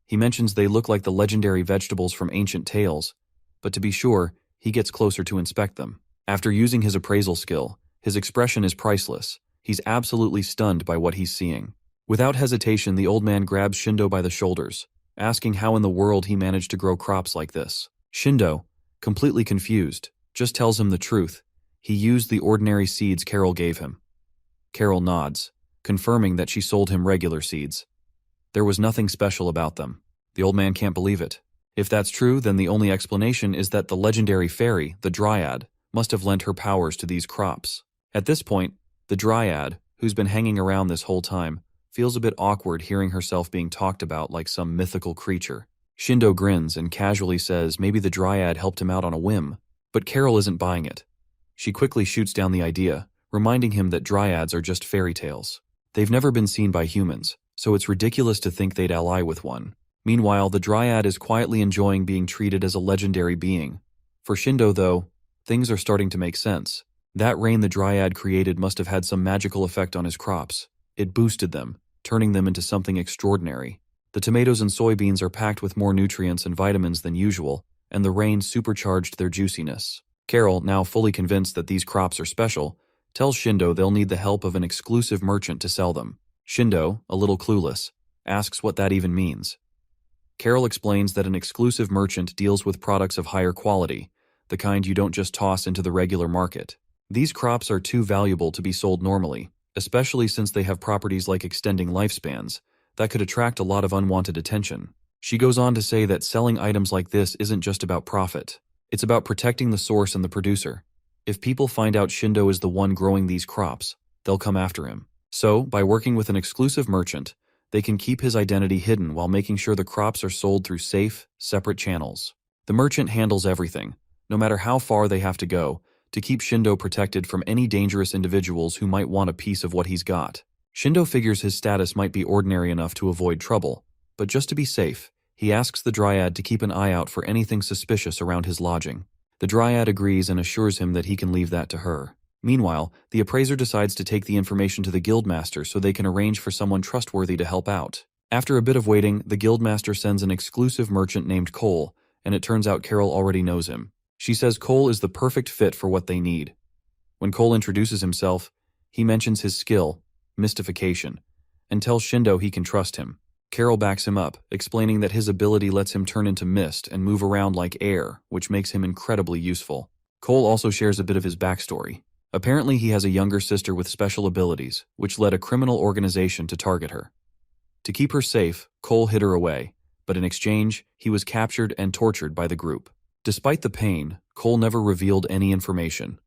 He mentions they look like the legendary vegetables from ancient tales, but to be sure, he gets closer to inspect them. After using his appraisal skill, his expression is priceless. He's absolutely stunned by what he's seeing. Without hesitation, the old man grabs Shindo by the shoulders, asking how in the world he managed to grow crops like this. Shindo, completely confused, just tells him the truth. He used the ordinary seeds Carol gave him. Carol nods, confirming that she sold him regular seeds. There was nothing special about them. The old man can't believe it. If that's true, then the only explanation is that the legendary fairy, the Dryad, must have lent her powers to these crops. At this point, the The dryad, who's been hanging around this whole time, feels a bit awkward hearing herself being talked about like some mythical creature. Shindo grins and casually says maybe the dryad helped him out on a whim, but Carol isn't buying it. She quickly shoots down the idea, reminding him that dryads are just fairy tales. They've never been seen by humans, so it's ridiculous to think they'd ally with one. Meanwhile, the dryad is quietly enjoying being treated as a legendary being. For Shindo, though, things are starting to make sense. That rain the dryad created must have had some magical effect on his crops. It boosted them, turning them into something extraordinary. The tomatoes and soybeans are packed with more nutrients and vitamins than usual, and the rain supercharged their juiciness. Carol, now fully convinced that these crops are special, tells Shindo they'll need the help of an exclusive merchant to sell them. Shindo, a little clueless, asks what that even means. Carol explains that an exclusive merchant deals with products of higher quality, the kind you don't just toss into the regular market. These crops are too valuable to be sold normally, especially since they have properties like extending lifespans that could attract a lot of unwanted attention. She goes on to say that selling items like this isn't just about profit. It's about protecting the source and the producer. If people find out Shindo is the one growing these crops, they'll come after him. So, by working with an exclusive merchant, they can keep his identity hidden while making sure the crops are sold through safe, separate channels. The merchant handles everything, no matter how far they have to go, to keep Shindo protected from any dangerous individuals who might want a piece of what he's got. Shindo figures his status might be ordinary enough to avoid trouble, but just to be safe, he asks the dryad to keep an eye out for anything suspicious around his lodging. The dryad agrees and assures him that he can leave that to her. Meanwhile, the appraiser decides to take the information to the guildmaster so they can arrange for someone trustworthy to help out. After a bit of waiting, the guildmaster sends an exclusive merchant named Cole, and it turns out Carol already knows him. She says Cole is the perfect fit for what they need. When Cole introduces himself, he mentions his skill, mystification, and tells Shindo he can trust him. Carol backs him up, explaining that his ability lets him turn into mist and move around like air, which makes him incredibly useful. Cole also shares a bit of his backstory. Apparently he has a younger sister with special abilities, which led a criminal organization to target her. To keep her safe, Cole hid her away, but in exchange, he was captured and tortured by the group. Despite the pain, Cole never revealed any information.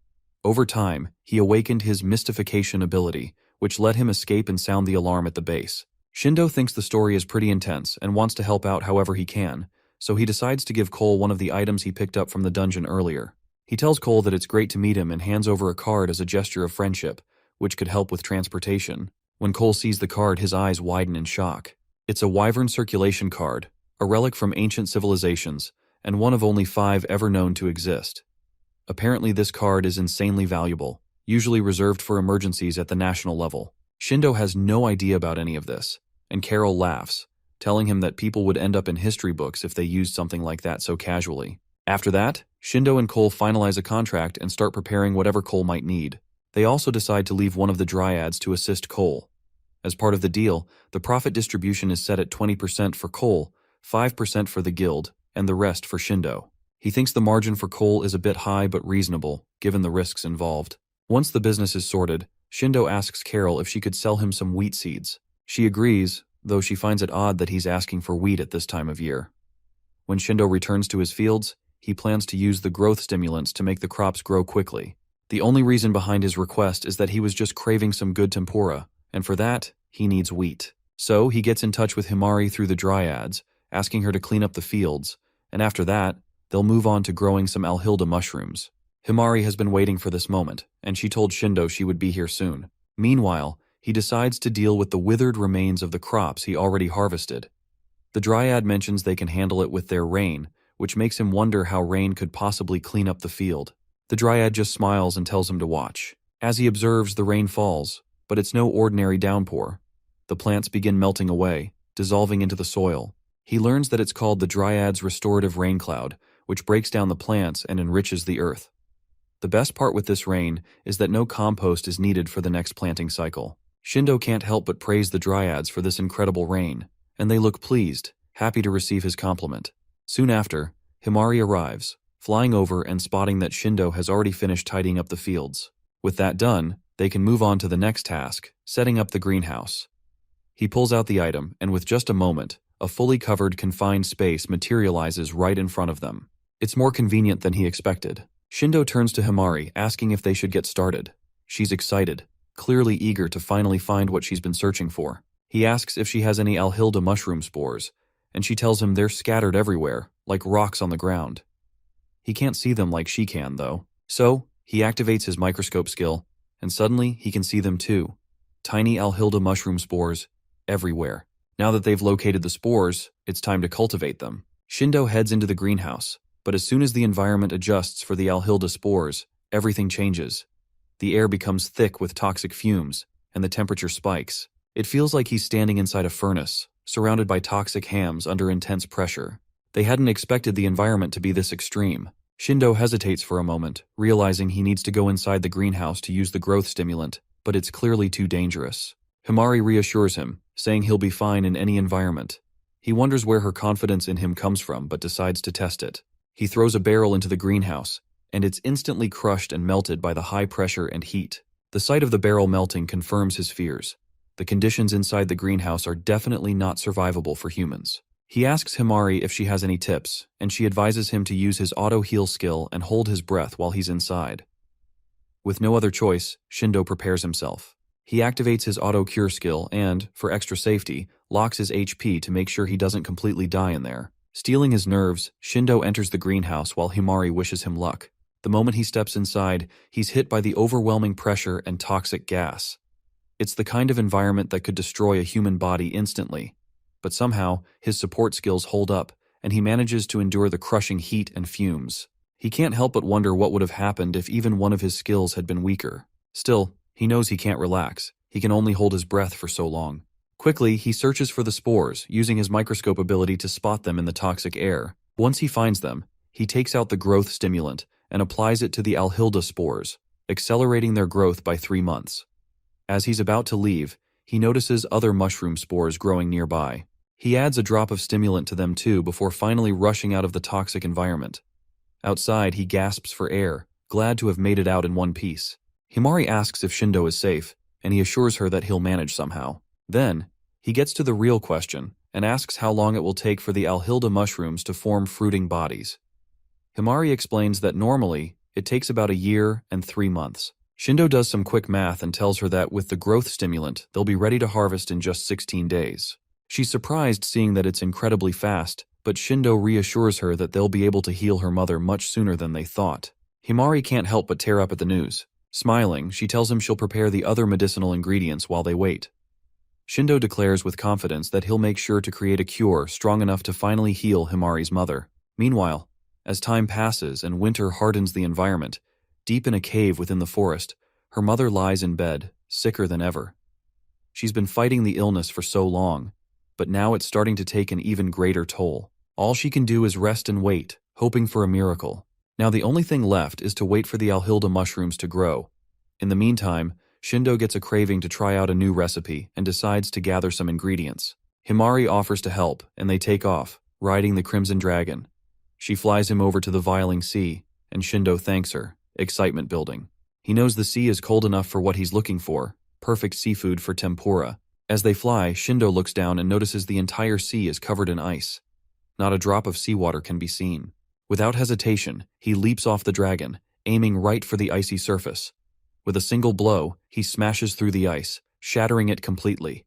Over time, he awakened his mystification ability, which let him escape and sound the alarm at the base. Shindo thinks the story is pretty intense and wants to help out however he can, so he decides to give Cole one of the items he picked up from the dungeon earlier. He tells Cole that it's great to meet him and hands over a card as a gesture of friendship, which could help with transportation. When Cole sees the card, his eyes widen in shock. It's a wyvern circulation card, a relic from ancient civilizations, and one of only 5 ever known to exist. Apparently this card is insanely valuable, usually reserved for emergencies at the national level. Shindo has no idea about any of this, and Carol laughs, telling him that people would end up in history books if they used something like that so casually. After that, Shindo and Cole finalize a contract and start preparing whatever Cole might need. They also decide to leave one of the dryads to assist Cole. As part of the deal, the profit distribution is set at 20% for Cole, 5% for the guild, and the rest for Shindo. He thinks the margin for Cole is a bit high but reasonable, given the risks involved. Once the business is sorted, Shindo asks Carol if she could sell him some wheat seeds. She agrees, though she finds it odd that he's asking for wheat at this time of year. When Shindo returns to his fields, he plans to use the growth stimulants to make the crops grow quickly. The only reason behind his request is that he was just craving some good tempura, and for that, he needs wheat. So he gets in touch with Himari through the dryads, asking her to clean up the fields, and after that, they'll move on to growing some alhilda mushrooms. Himari has been waiting for this moment, and she told Shindo she would be here soon. Meanwhile, he decides to deal with the withered remains of the crops he already harvested. The dryad mentions they can handle it with their rain, which makes him wonder how rain could possibly clean up the field. The dryad just smiles and tells him to watch. As he observes, the rain falls, but it's no ordinary downpour. The plants begin melting away, dissolving into the soil. He learns that it's called the dryad's restorative rain cloud, which breaks down the plants and enriches the earth. The best part with this rain is that no compost is needed for the next planting cycle. Shindo can't help but praise the dryads for this incredible rain, and they look pleased, happy to receive his compliment. Soon after, Himari arrives, flying over and spotting that Shindo has already finished tidying up the fields. With that done, they can move on to the next task, setting up the greenhouse. He pulls out the item, and with just a moment, a fully covered confined space materializes right in front of them. It's more convenient than he expected. Shindo turns to Himari, asking if they should get started. She's excited, clearly eager to finally find what she's been searching for. He asks if she has any alhilda mushroom spores, and she tells him they're scattered everywhere, like rocks on the ground. He can't see them like she can, though. So, he activates his microscope skill, and suddenly he can see them too. Tiny alhilda mushroom spores everywhere. Now that they've located the spores, it's time to cultivate them. Shindo heads into the greenhouse, but as soon as the environment adjusts for the alhilda spores, everything changes. The air becomes thick with toxic fumes, and the temperature spikes. It feels like he's standing inside a furnace, surrounded by toxic hams under intense pressure. They hadn't expected the environment to be this extreme. Shindo hesitates for a moment, realizing he needs to go inside the greenhouse to use the growth stimulant, but it's clearly too dangerous. Himari reassures him, saying he'll be fine in any environment. He wonders where her confidence in him comes from, but decides to test it. He throws a barrel into the greenhouse, and it's instantly crushed and melted by the high pressure and heat. The sight of the barrel melting confirms his fears. The conditions inside the greenhouse are definitely not survivable for humans. He asks Himari if she has any tips, and she advises him to use his auto-heal skill and hold his breath while he's inside. With no other choice, Shindo prepares himself. He activates his auto-cure skill and, for extra safety, locks his HP to make sure he doesn't completely die in there. Stealing his nerves, Shindo enters the greenhouse while Himari wishes him luck. The moment he steps inside, he's hit by the overwhelming pressure and toxic gas. It's the kind of environment that could destroy a human body instantly. But somehow, his support skills hold up, and he manages to endure the crushing heat and fumes. He can't help but wonder what would have happened if even one of his skills had been weaker. Still, he knows he can't relax. He can only hold his breath for so long. Quickly, he searches for the spores, using his microscope ability to spot them in the toxic air. Once he finds them, he takes out the growth stimulant and applies it to the alhilda spores, accelerating their growth by 3 months. As he's about to leave, he notices other mushroom spores growing nearby. He adds a drop of stimulant to them too before finally rushing out of the toxic environment. Outside, he gasps for air, glad to have made it out in one piece. Himari asks if Shindo is safe, and he assures her that he'll manage somehow. Then, he gets to the real question and asks how long it will take for the alhilda mushrooms to form fruiting bodies. Himari explains that normally, it takes about 1 year and 3 months. Shindo does some quick math and tells her that with the growth stimulant, they'll be ready to harvest in just 16 days. She's surprised seeing that it's incredibly fast, but Shindo reassures her that they'll be able to heal her mother much sooner than they thought. Himari can't help but tear up at the news. Smiling, she tells him she'll prepare the other medicinal ingredients while they wait. Shindo declares with confidence that he'll make sure to create a cure strong enough to finally heal Himari's mother. Meanwhile, as time passes and winter hardens the environment, deep in a cave within the forest, her mother lies in bed, sicker than ever. She's been fighting the illness for so long, but now it's starting to take an even greater toll. All she can do is rest and wait, hoping for a miracle. Now the only thing left is to wait for the alhilda mushrooms to grow. In the meantime, Shindo gets a craving to try out a new recipe and decides to gather some ingredients. Himari offers to help, and they take off, riding the Crimson Dragon. She flies him over to the Viling Sea, and Shindo thanks her, excitement building. He knows the sea is cold enough for what he's looking for, perfect seafood for tempura. As they fly, Shindo looks down and notices the entire sea is covered in ice. Not a drop of seawater can be seen. Without hesitation, he leaps off the dragon, aiming right for the icy surface. With a single blow, he smashes through the ice, shattering it completely.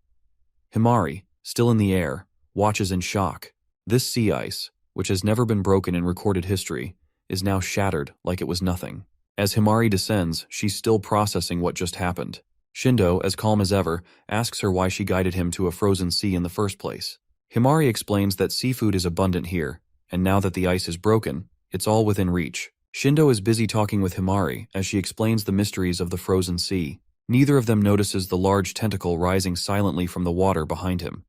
Himari, still in the air, watches in shock. This sea ice, which has never been broken in recorded history, is now shattered like it was nothing. As Himari descends, she's still processing what just happened. Shindo, as calm as ever, asks her why she guided him to a frozen sea in the first place. Himari explains that seafood is abundant here, and now that the ice is broken, it's all within reach. Shindo is busy talking with Himari as she explains the mysteries of the frozen sea. Neither of them notices the large tentacle rising silently from the water behind him.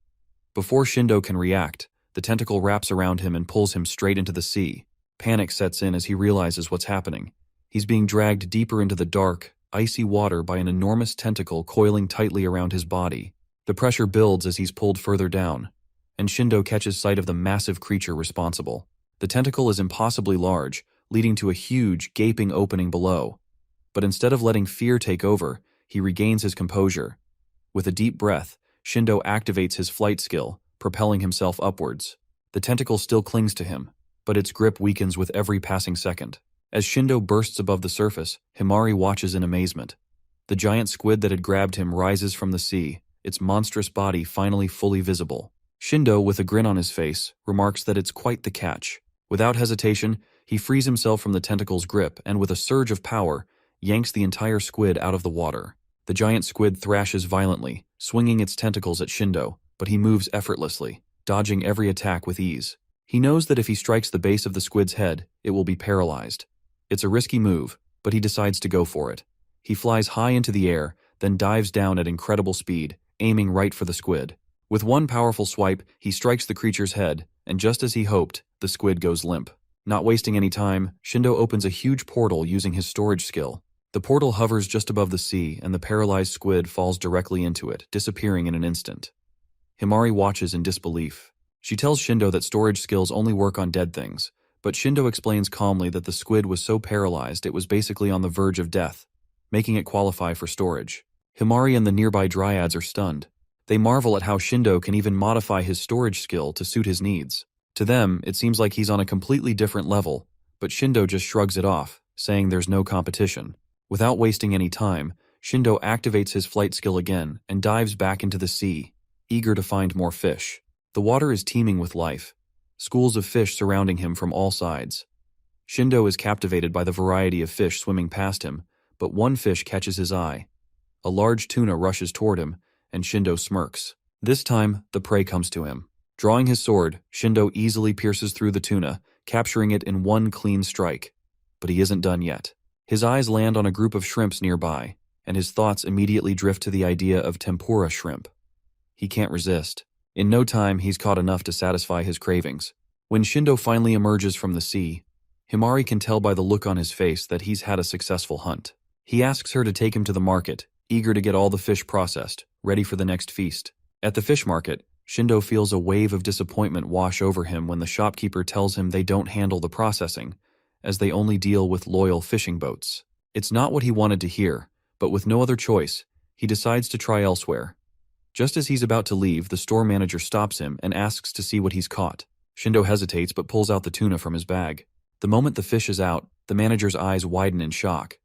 Before Shindo can react, the tentacle wraps around him and pulls him straight into the sea. Panic sets in as he realizes what's happening. He's being dragged deeper into the dark, icy water by an enormous tentacle coiling tightly around his body. The pressure builds as he's pulled further down, and Shindo catches sight of the massive creature responsible. The tentacle is impossibly large, leading to a huge, gaping opening below. But instead of letting fear take over, he regains his composure. With a deep breath, Shindo activates his flight skill, propelling himself upwards. The tentacle still clings to him, but its grip weakens with every passing second. As Shindo bursts above the surface, Himari watches in amazement. The giant squid that had grabbed him rises from the sea, its monstrous body finally fully visible. Shindo, with a grin on his face, remarks that it's quite the catch. Without hesitation, he frees himself from the tentacle's grip and, with a surge of power, yanks the entire squid out of the water. The giant squid thrashes violently, swinging its tentacles at Shindo, but he moves effortlessly, dodging every attack with ease. He knows that if he strikes the base of the squid's head, it will be paralyzed. It's a risky move, but he decides to go for it. He flies high into the air, then dives down at incredible speed, aiming right for the squid. With one powerful swipe, he strikes the creature's head, and just as he hoped, the squid goes limp. Not wasting any time, Shindo opens a huge portal using his storage skill. The portal hovers just above the sea, and the paralyzed squid falls directly into it, disappearing in an instant. Himari watches in disbelief. She tells Shindo that storage skills only work on dead things, but Shindo explains calmly that the squid was so paralyzed it was basically on the verge of death, making it qualify for storage. Himari and the nearby dryads are stunned. They marvel at how Shindo can even modify his storage skill to suit his needs. To them, it seems like he's on a completely different level, but Shindo just shrugs it off, saying there's no competition. Without wasting any time, Shindo activates his flight skill again and dives back into the sea, eager to find more fish. The water is teeming with life, schools of fish surrounding him from all sides. Shindo is captivated by the variety of fish swimming past him, but one fish catches his eye. A large tuna rushes toward him, and Shindo smirks. This time, the prey comes to him. Drawing his sword, Shindo easily pierces through the tuna, capturing it in one clean strike. But he isn't done yet. His eyes land on a group of shrimps nearby, and his thoughts immediately drift to the idea of tempura shrimp. He can't resist. In no time, he's caught enough to satisfy his cravings. When Shindo finally emerges from the sea, Himari can tell by the look on his face that he's had a successful hunt. He asks her to take him to the market, eager to get all the fish processed, ready for the next feast. At the fish market, Shindo feels a wave of disappointment wash over him when the shopkeeper tells him they don't handle the processing, as they only deal with loyal fishing boats. It's not what he wanted to hear, but with no other choice, he decides to try elsewhere. Just as he's about to leave, the store manager stops him and asks to see what he's caught. Shindo hesitates but pulls out the tuna from his bag. The moment the fish is out, the manager's eyes widen in shock.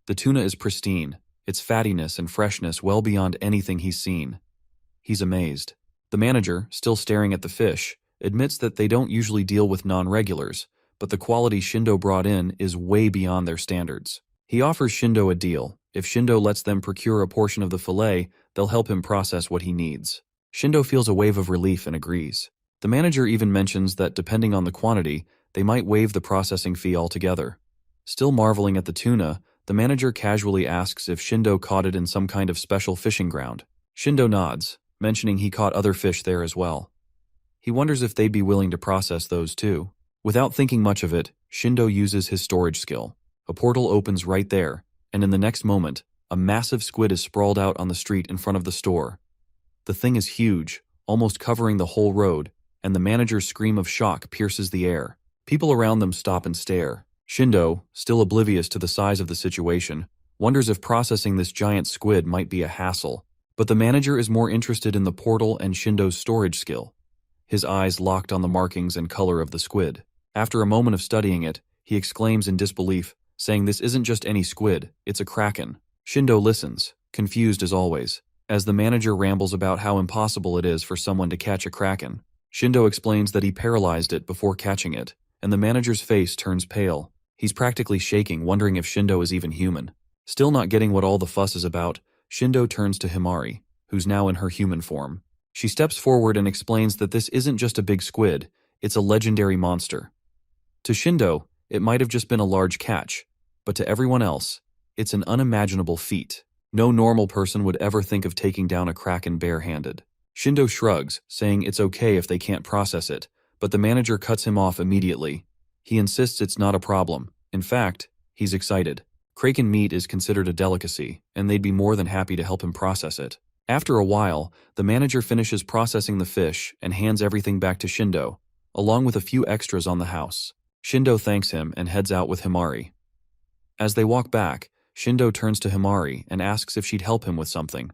The tuna is pristine, its fattiness and freshness well beyond anything he's seen. He's amazed. The manager, still staring at the fish, admits that they don't usually deal with non-regulars, but the quality Shindo brought in is way beyond their standards. He offers Shindo a deal. If Shindo lets them procure a portion of the fillet, they'll help him process what he needs. Shindo feels a wave of relief and agrees. The manager even mentions that depending on the quantity, they might waive the processing fee altogether. Still marveling at the tuna, the manager casually asks if Shindo caught it in some kind of special fishing ground. Shindo nods, mentioning he caught other fish there as well. He wonders if they'd be willing to process those too. Without thinking much of it, Shindo uses his storage skill. A portal opens right there, and in the next moment, a massive squid is sprawled out on the street in front of the store. The thing is huge, almost covering the whole road, and the manager's scream of shock pierces the air. People around them stop and stare. Shindo, still oblivious to the size of the situation, wonders if processing this giant squid might be a hassle. But the manager is more interested in the portal and Shindo's storage skill. His eyes locked on the markings and color of the squid. After a moment of studying it, he exclaims in disbelief, saying this isn't just any squid, it's a kraken. Shindo listens, confused as always, as the manager rambles about how impossible it is for someone to catch a kraken. Shindo explains that he paralyzed it before catching it, and the manager's face turns pale. He's practically shaking, wondering if Shindo is even human. Still not getting what all the fuss is about, Shindo turns to Himari, who's now in her human form. She steps forward and explains that this isn't just a big squid, it's a legendary monster. To Shindo, it might have just been a large catch, but to everyone else, it's an unimaginable feat. No normal person would ever think of taking down a kraken bare-handed. Shindo shrugs, saying it's okay if they can't process it, but the manager cuts him off immediately. He insists it's not a problem. In fact, he's excited. Kraken meat is considered a delicacy, and they'd be more than happy to help him process it. After a while, the manager finishes processing the fish and hands everything back to Shindo, along with a few extras on the house. Shindo thanks him and heads out with Himari. As they walk back, Shindo turns to Himari and asks if she'd help him with something.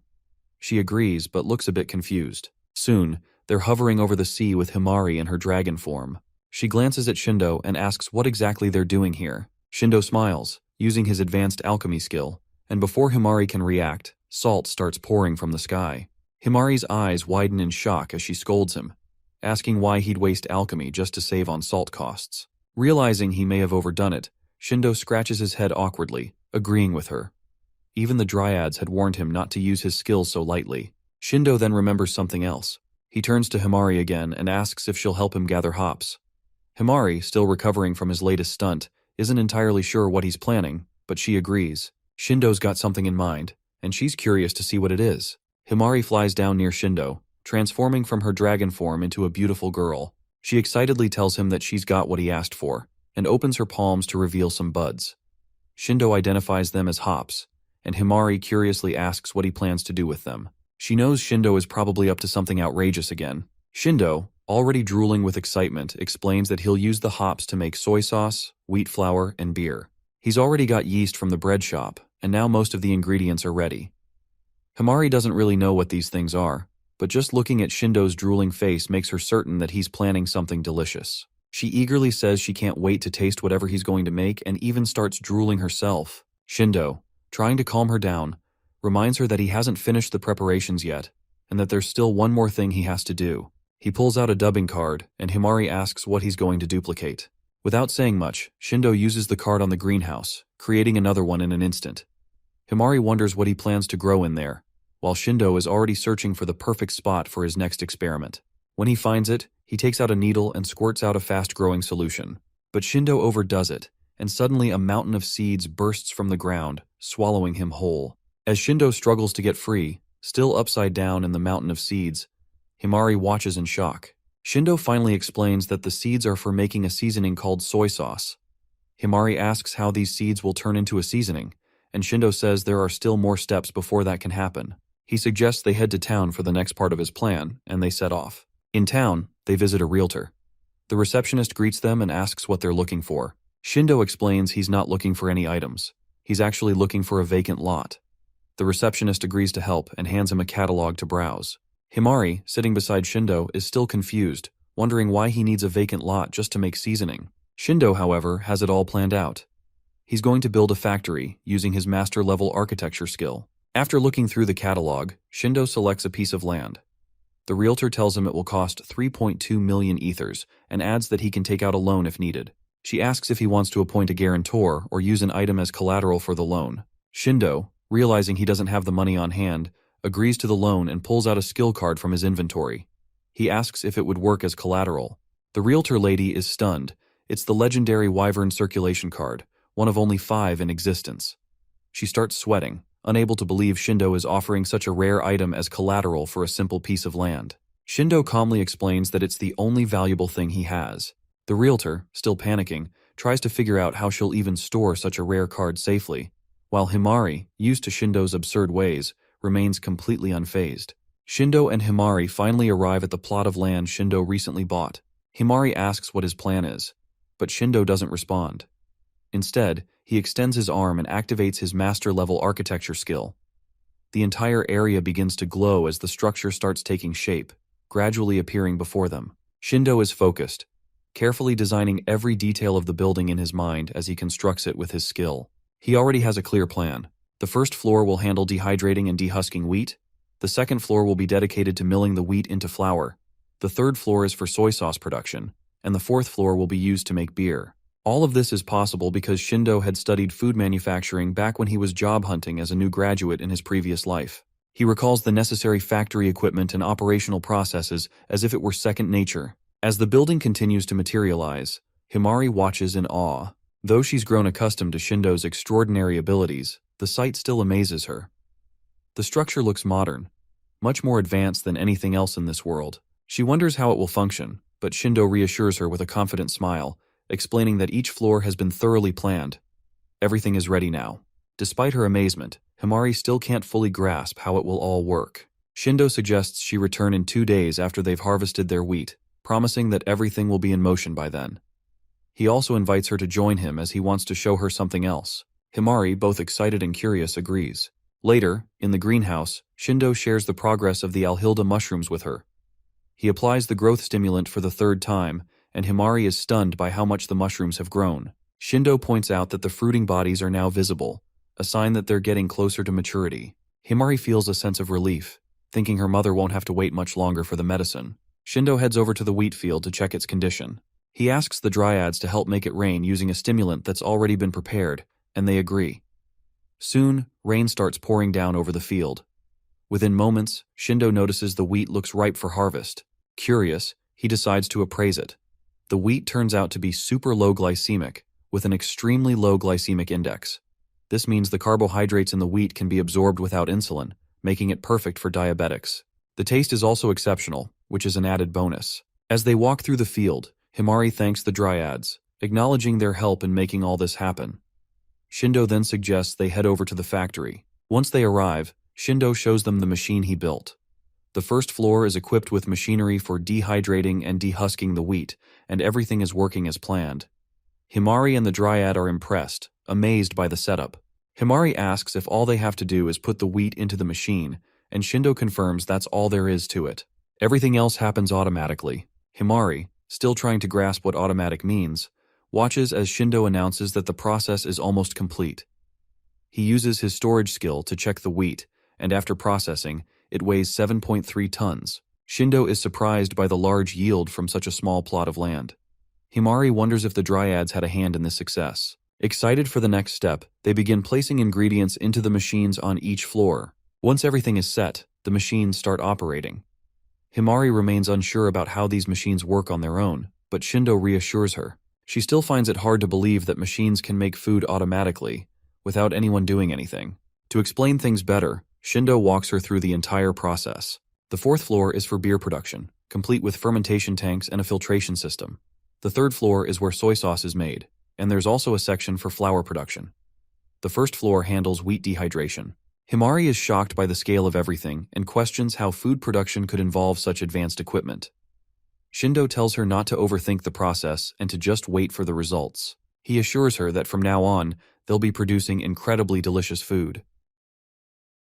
She agrees, but looks a bit confused. Soon, they're hovering over the sea with Himari in her dragon form. She glances at Shindo and asks what exactly they're doing here. Shindo smiles, using his advanced alchemy skill, And before Himari can react, salt starts pouring from the sky. Himari's eyes widen in shock as she scolds him, asking why he'd waste alchemy just to save on salt costs. Realizing he may have overdone it, Shindo scratches his head awkwardly, agreeing with her. Even the dryads had warned him not to use his skills so lightly. Shindo then remembers something else. He turns to Himari again and asks if she'll help him gather hops. Himari, still recovering from his latest stunt, isn't entirely sure what he's planning, but she agrees. Shindo's got something in mind, and she's curious to see what it is. Himari flies down near Shindo, transforming from her dragon form into a beautiful girl. She excitedly tells him that she's got what he asked for, and opens her palms to reveal some buds. Shindo identifies them as hops, and Himari curiously asks what he plans to do with them. She knows Shindo is probably up to something outrageous again. Shindo, already drooling with excitement, explains that he'll use the hops to make soy sauce, wheat flour, and beer. He's already got yeast from the bread shop, and now most of the ingredients are ready. Himari doesn't really know what these things are, but just looking at Shindo's drooling face makes her certain that he's planning something delicious. She eagerly says she can't wait to taste whatever he's going to make and even starts drooling herself. Shindo, trying to calm her down, reminds her that he hasn't finished the preparations yet, and that there's still one more thing he has to do. He pulls out a dubbing card, and Himari asks what he's going to duplicate. Without saying much, Shindo uses the card on the greenhouse, creating another one in an instant. Himari wonders what he plans to grow in there, while Shindo is already searching for the perfect spot for his next experiment. When he finds it, he takes out a needle and squirts out a fast-growing solution. But Shindo overdoes it, and suddenly a mountain of seeds bursts from the ground, swallowing him whole. As Shindo struggles to get free, still upside down in the mountain of seeds, Himari watches in shock. Shindo finally explains that the seeds are for making a seasoning called soy sauce. Himari asks how these seeds will turn into a seasoning, and Shindo says there are still more steps before that can happen. He suggests they head to town for the next part of his plan, and they set off. In town, they visit a realtor. The receptionist greets them and asks what they're looking for. Shindo explains he's not looking for any items. He's actually looking for a vacant lot. The receptionist agrees to help and hands him a catalog to browse. Himari, sitting beside Shindo, is still confused, wondering why he needs a vacant lot just to make seasoning. Shindo, however, has it all planned out. He's going to build a factory using his master-level architecture skill. After looking through the catalog, Shindo selects a piece of land. The realtor tells him it will cost 3.2 million ethers and adds that he can take out a loan if needed. She asks if he wants to appoint a guarantor or use an item as collateral for the loan. Shindo, realizing he doesn't have the money on hand, agrees to the loan and pulls out a skill card from his inventory. He asks if it would work as collateral. The realtor lady is stunned. It's the legendary Wyvern circulation card, one of only 5 in existence. She starts sweating, unable to believe Shindo is offering such a rare item as collateral for a simple piece of land. Shindo calmly explains that it's the only valuable thing he has. The realtor, still panicking, tries to figure out how she'll even store such a rare card safely, while Himari, used to Shindo's absurd ways, remains completely unfazed. Shindo and Himari finally arrive at the plot of land Shindo recently bought. Himari asks what his plan is, but Shindo doesn't respond. Instead, he extends his arm and activates his master-level architecture skill. The entire area begins to glow as the structure starts taking shape, gradually appearing before them. Shindo is focused, carefully designing every detail of the building in his mind as he constructs it with his skill. He already has a clear plan. The first floor will handle dehydrating and dehusking wheat. The second floor will be dedicated to milling the wheat into flour. The third floor is for soy sauce production, and the fourth floor will be used to make beer. All of this is possible because Shindo had studied food manufacturing back when he was job hunting as a new graduate in his previous life. He recalls the necessary factory equipment and operational processes as if it were second nature. As the building continues to materialize, Himari watches in awe. Though she's grown accustomed to Shindo's extraordinary abilities, the sight still amazes her. The structure looks modern, much more advanced than anything else in this world. She wonders how it will function, but Shindo reassures her with a confident smile, explaining that each floor has been thoroughly planned. Everything is ready now. Despite her amazement, Himari still can't fully grasp how it will all work. Shindo suggests she return in 2 days after they've harvested their wheat, promising that everything will be in motion by then. He also invites her to join him as he wants to show her something else. Himari, both excited and curious, agrees. Later, in the greenhouse, Shindo shares the progress of the alhilda mushrooms with her. He applies the growth stimulant for the 3rd time, and Himari is stunned by how much the mushrooms have grown. Shindo points out that the fruiting bodies are now visible, a sign that they're getting closer to maturity. Himari feels a sense of relief, thinking her mother won't have to wait much longer for the medicine. Shindo heads over to the wheat field to check its condition. He asks the dryads to help make it rain using a stimulant that's already been prepared, and they agree. Soon, rain starts pouring down over the field. Within moments, Shindo notices the wheat looks ripe for harvest. Curious, he decides to appraise it. The wheat turns out to be super low glycemic, with an extremely low glycemic index. This means the carbohydrates in the wheat can be absorbed without insulin, making it perfect for diabetics. The taste is also exceptional, which is an added bonus. As they walk through the field, Himari thanks the dryads, acknowledging their help in making all this happen. Shindo then suggests they head over to the factory. Once they arrive, Shindo shows them the machine he built. The first floor is equipped with machinery for dehydrating and dehusking the wheat, and everything is working as planned. Himari and the dryad are impressed, amazed by the setup. Himari asks if all they have to do is put the wheat into the machine, and Shindo confirms that's all there is to it. Everything else happens automatically. Himari, still trying to grasp what automatic means, watches as Shindo announces that the process is almost complete. He uses his storage skill to check the wheat, and after processing, it weighs 7.3 tons. Shindo is surprised by the large yield from such a small plot of land. Himari wonders if the dryads had a hand in this success. Excited for the next step, they begin placing ingredients into the machines on each floor. Once everything is set, the machines start operating. Himari remains unsure about how these machines work on their own, but Shindo reassures her. She still finds it hard to believe that machines can make food automatically, without anyone doing anything. To explain things better, Shindo walks her through the entire process. The fourth floor is for beer production, complete with fermentation tanks and a filtration system. The third floor is where soy sauce is made, and there's also a section for flour production. The first floor handles wheat dehydration. Himari is shocked by the scale of everything and questions how food production could involve such advanced equipment. Shindo tells her not to overthink the process and to just wait for the results. He assures her that from now on, they'll be producing incredibly delicious food.